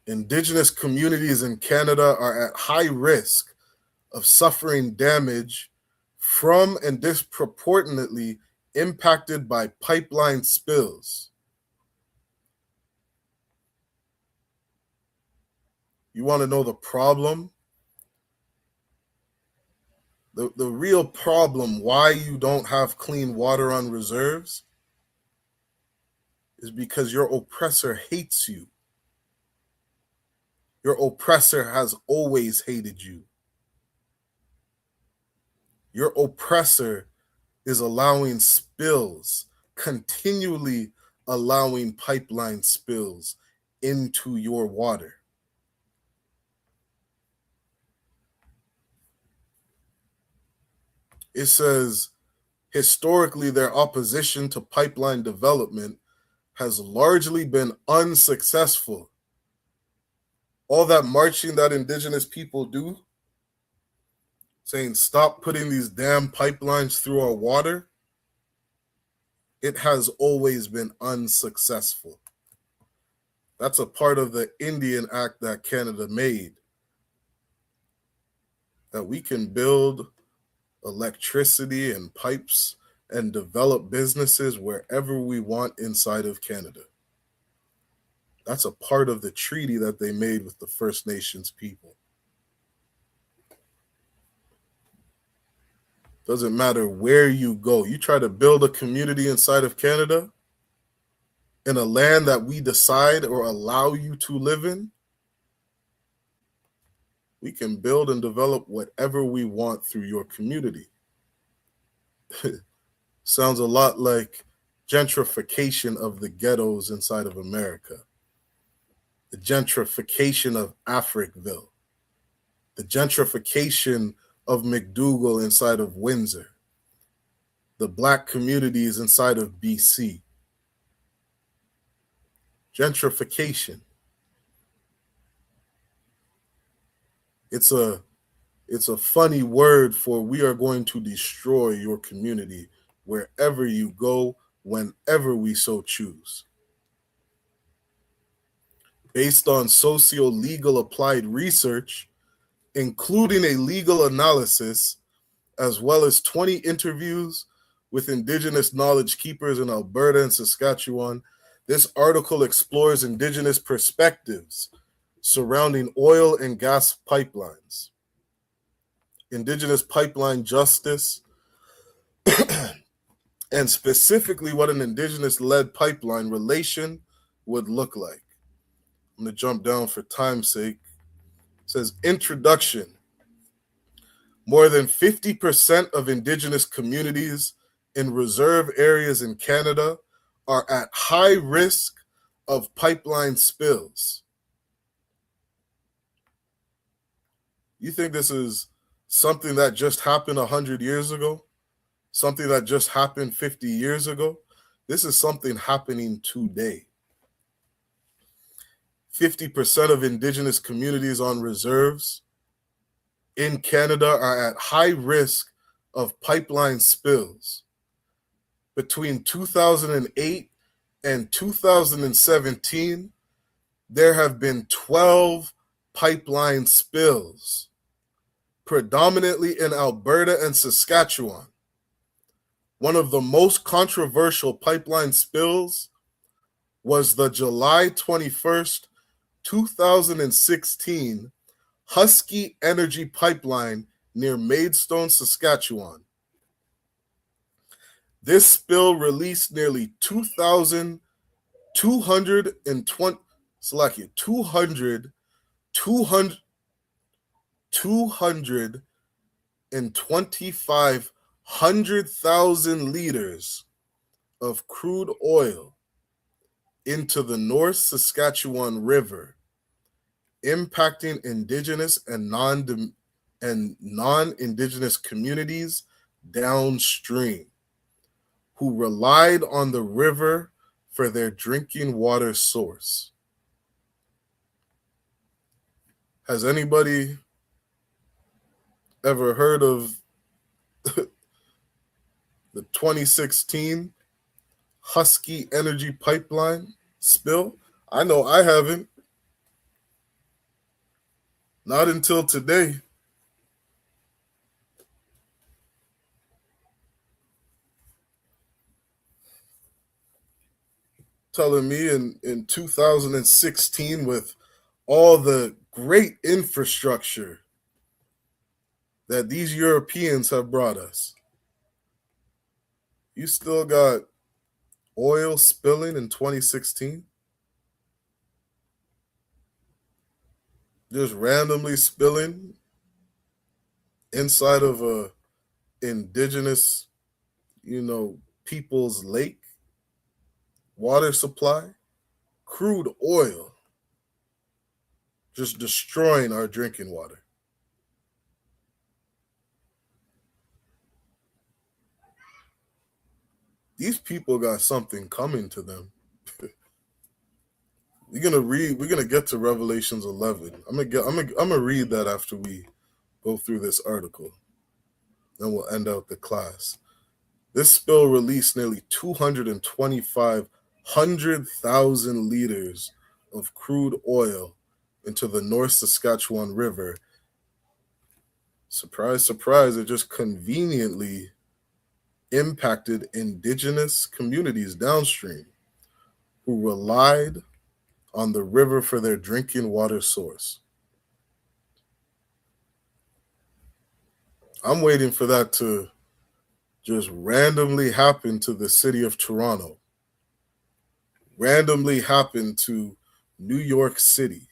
Indigenous communities in Canada are at high risk of suffering damage from and disproportionately impacted by pipeline spills. You want to know the problem? The real problem why you don't have clean water on reserves is because your oppressor hates you. Your oppressor has always hated you. Your oppressor is allowing spills, continually allowing pipeline spills into your water. It says, historically, their opposition to pipeline development has largely been unsuccessful. All that marching that indigenous people do, saying stop putting these damn pipelines through our water, it has always been unsuccessful. That's a part of the Indian Act that Canada made, that we can build electricity and pipes and develop businesses wherever we want inside of Canada. That's a part of the treaty that they made with the First Nations people. Doesn't matter where you go. You try to build a community inside of Canada in a land that we decide or allow you to live in, we can build and develop whatever we want through your community. Sounds a lot like gentrification of the ghettos inside of America, the gentrification of Africville, the gentrification of McDougall inside of Windsor, the Black communities inside of BC. Gentrification. It's a funny word for we are going to destroy your community wherever you go, whenever we so choose. Based on socio-legal applied research, including a legal analysis, as well as 20 interviews with Indigenous knowledge keepers in Alberta and Saskatchewan, this article explores Indigenous perspectives surrounding oil and gas pipelines, Indigenous pipeline justice, and specifically what an Indigenous-led pipeline relation would look like. I'm going to jump down for time's sake. It says, introduction. More than 50% of Indigenous communities in reserve areas in Canada are at high risk of pipeline spills. You think this is something that just happened 100 years ago? Something that just happened 50 years ago? This is something happening today. 50% of Indigenous communities on reserves in Canada are at high risk of pipeline spills. Between 2008 and 2017, there have been 12 pipeline spills, predominantly in Alberta and Saskatchewan. One of the most controversial pipeline spills was the July 21st, 2016 Husky Energy Pipeline near Maidstone, Saskatchewan. This spill released nearly 225,000 liters of crude oil into the North Saskatchewan River, impacting Indigenous and non-Indigenous communities downstream who relied on the river for their drinking water source. Has anybody ever heard of the 2016 Husky Energy Pipeline spill? I know I haven't. Not until today. Telling me in 2016, with all the great infrastructure that these Europeans have brought us, you still got oil spilling in 2016? Just randomly spilling inside of a indigenous, people's lake water supply, crude oil, just destroying our drinking water. These people got something coming to them. We're gonna get to Revelations 11. I'm gonna read that after we go through this article. Then we'll end out the class. This spill released nearly 225,000 liters of crude oil into the North Saskatchewan River. Surprise, surprise, it just conveniently impacted indigenous communities downstream who relied on the river for their drinking water source. I'm waiting for that to just randomly happen to the city of Toronto, randomly happen to New York City,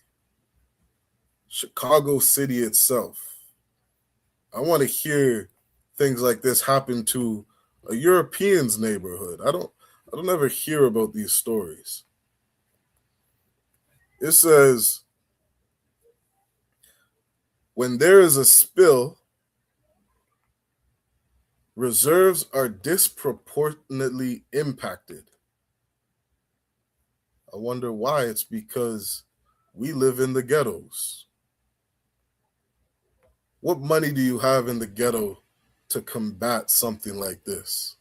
Chicago City itself. I want to hear things like this happen to a European's neighborhood. I don't ever hear about these stories. It says, when there is a spill, reserves are disproportionately impacted. I wonder why. It's because we live in the ghettos. What money do you have in the ghetto to combat something like this?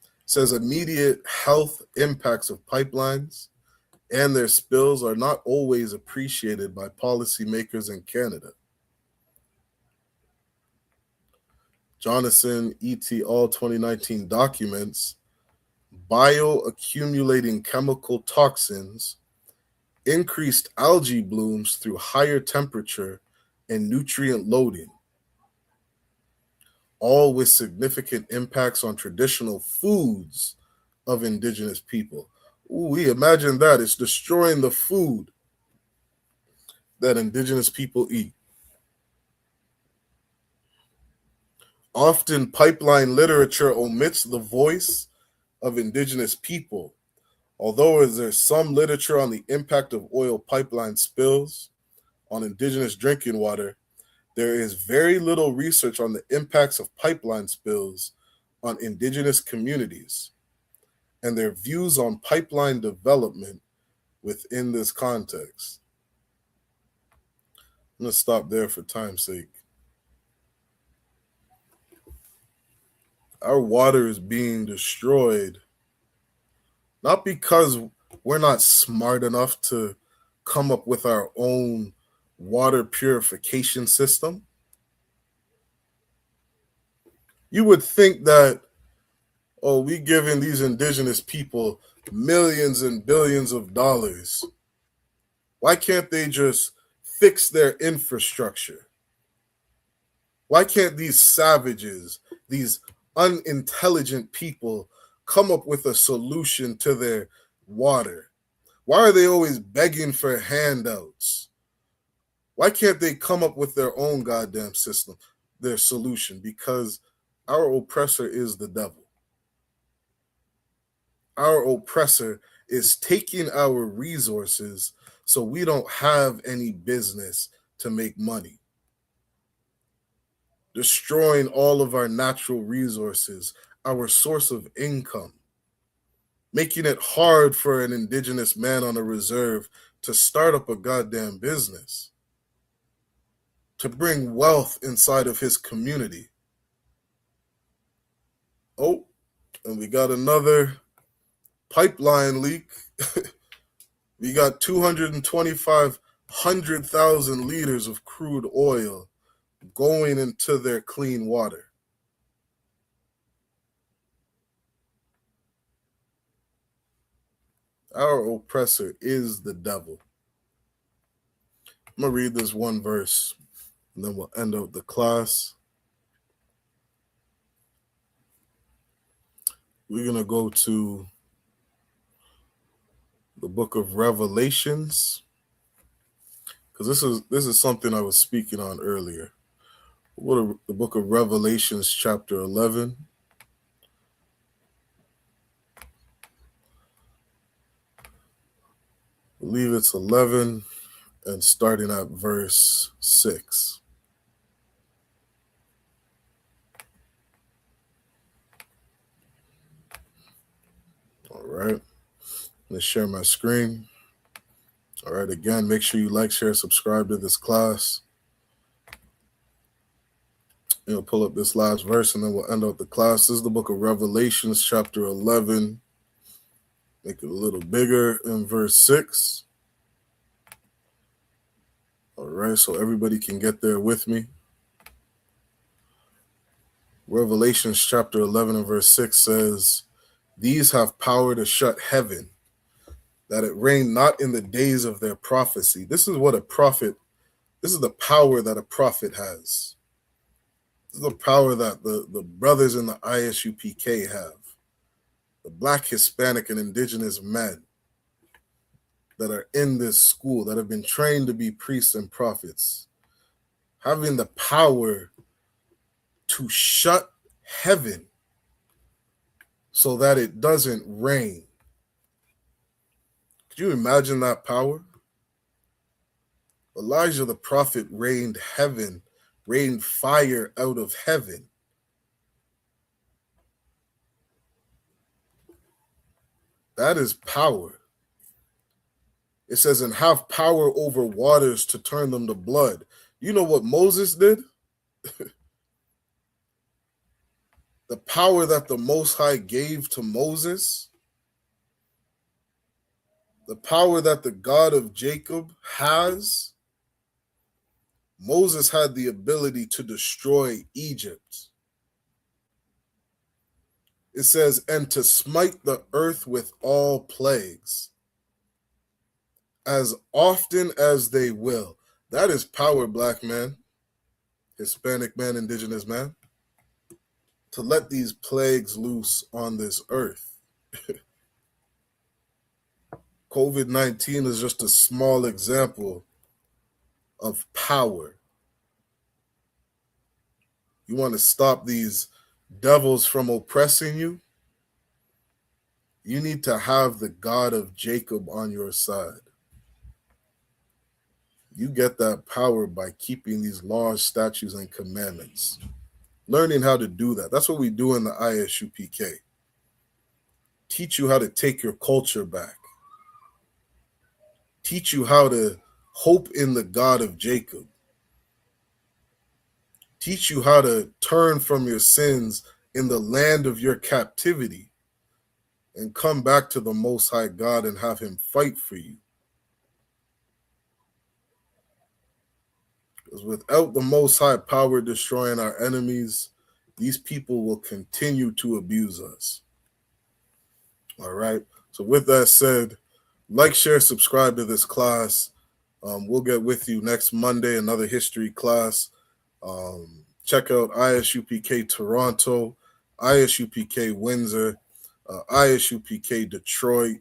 It says immediate health impacts of pipelines and their spills are not always appreciated by policymakers in Canada. Jonathan et al. 2019 documents bioaccumulating chemical toxins, increased algae blooms through higher temperature and nutrient loading, all with significant impacts on traditional foods of indigenous people. Ooh, we imagine that. It's destroying the food that indigenous people eat. Often, pipeline literature omits the voice of indigenous people. Although there's some literature on the impact of oil pipeline spills on indigenous drinking water, there is very little research on the impacts of pipeline spills on indigenous communities and their views on pipeline development within this context. I'm going to stop there for time's sake. Our water is being destroyed, not because we're not smart enough to come up with our own water purification system. You would think that, we giving these indigenous people millions and billions of dollars. Why can't they just fix their infrastructure? Why can't these savages, these unintelligent people, come up with a solution to their water? Why are they always begging for handouts? Why can't they come up with their own goddamn system, their solution? Because our oppressor is the devil. Our oppressor is taking our resources so we don't have any business to make money. Destroying all of our natural resources, our source of income. Making it hard for an indigenous man on a reserve to start up a goddamn business. to bring wealth inside of his community. Oh, and we got another pipeline leak. We got 225,000 liters of crude oil going into their clean water. Our oppressor is the devil. I'm going to read this one verse, and then we'll end out the class. We're going to go to the book of Revelations, because this is something I was speaking on earlier. The book of Revelations, chapter 11. I believe it's 11 and starting at verse 6. All right. Let's share my screen. All right. Again, make sure you like, share, subscribe to this class. Pull up this last verse and then we'll end out the class. This is the book of Revelations, chapter 11. Make it a little bigger in verse 6. All right, so everybody can get there with me. Revelations chapter 11 and verse 6 says, "These have power to shut heaven, that it rain not in the days of their prophecy." This is the power that a prophet has. This is the power that the brothers in the ISUPK have. The Black, Hispanic, and Indigenous men that are in this school, that have been trained to be priests and prophets, having the power to shut heaven so that it doesn't rain. Could you imagine that power? Elijah the prophet rained fire out of heaven. That is power. It says, "and have power over waters to turn them to blood." You know what Moses did? The power that the Most High gave to Moses, the power that the God of Jacob has, Moses had the ability to destroy Egypt. It says, "and to smite the earth with all plagues, as often as they will." That is power, Black man, Hispanic man, Indigenous man, to let these plagues loose on this earth. COVID-19 is just a small example of power. You want to stop these devils from oppressing you? You need to have the God of Jacob on your side. You get that power by keeping these laws, statutes, and commandments. Learning how to do that. That's what we do in the ISUPK. Teach you how to take your culture back. Teach you how to hope in the God of Jacob. Teach you how to turn from your sins in the land of your captivity and come back to the Most High God and have him fight for you. Because without the Most High power destroying our enemies, these people will continue to abuse us. All right. So with that said, like, share, subscribe to this class. We'll get with you next Monday, another history class. Check out ISUPK Toronto, ISUPK Windsor, ISUPK Detroit,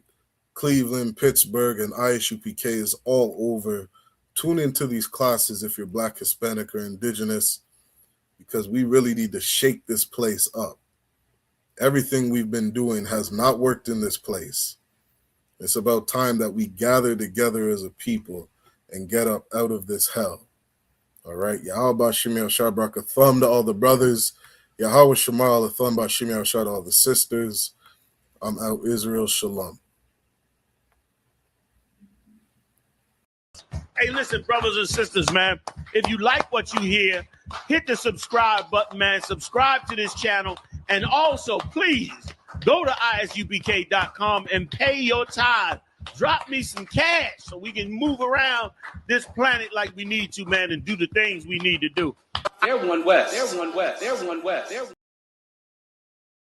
Cleveland, Pittsburgh, and ISUPK is all over. Tune into these classes if you're Black, Hispanic, or Indigenous, because we really need to shake this place up. Everything we've been doing has not worked in this place. It's about time that we gather together as a people and get up out of this hell. All right. Yahweh Shemi Al-Shabrak, a thumb to all the brothers. Yahweh Shemal, a thumb by Shemi Al-Shad to all the sisters. I'm out. Israel Shalom. Hey, listen, brothers and sisters, man. If you like what you hear, hit the subscribe button, man. Subscribe to this channel. And also, please, go to isubk.com and pay your tithe. Drop me some cash so we can move around this planet like we need to, man, and do the things we need to do. They're one West. They're one West. They're one West. They're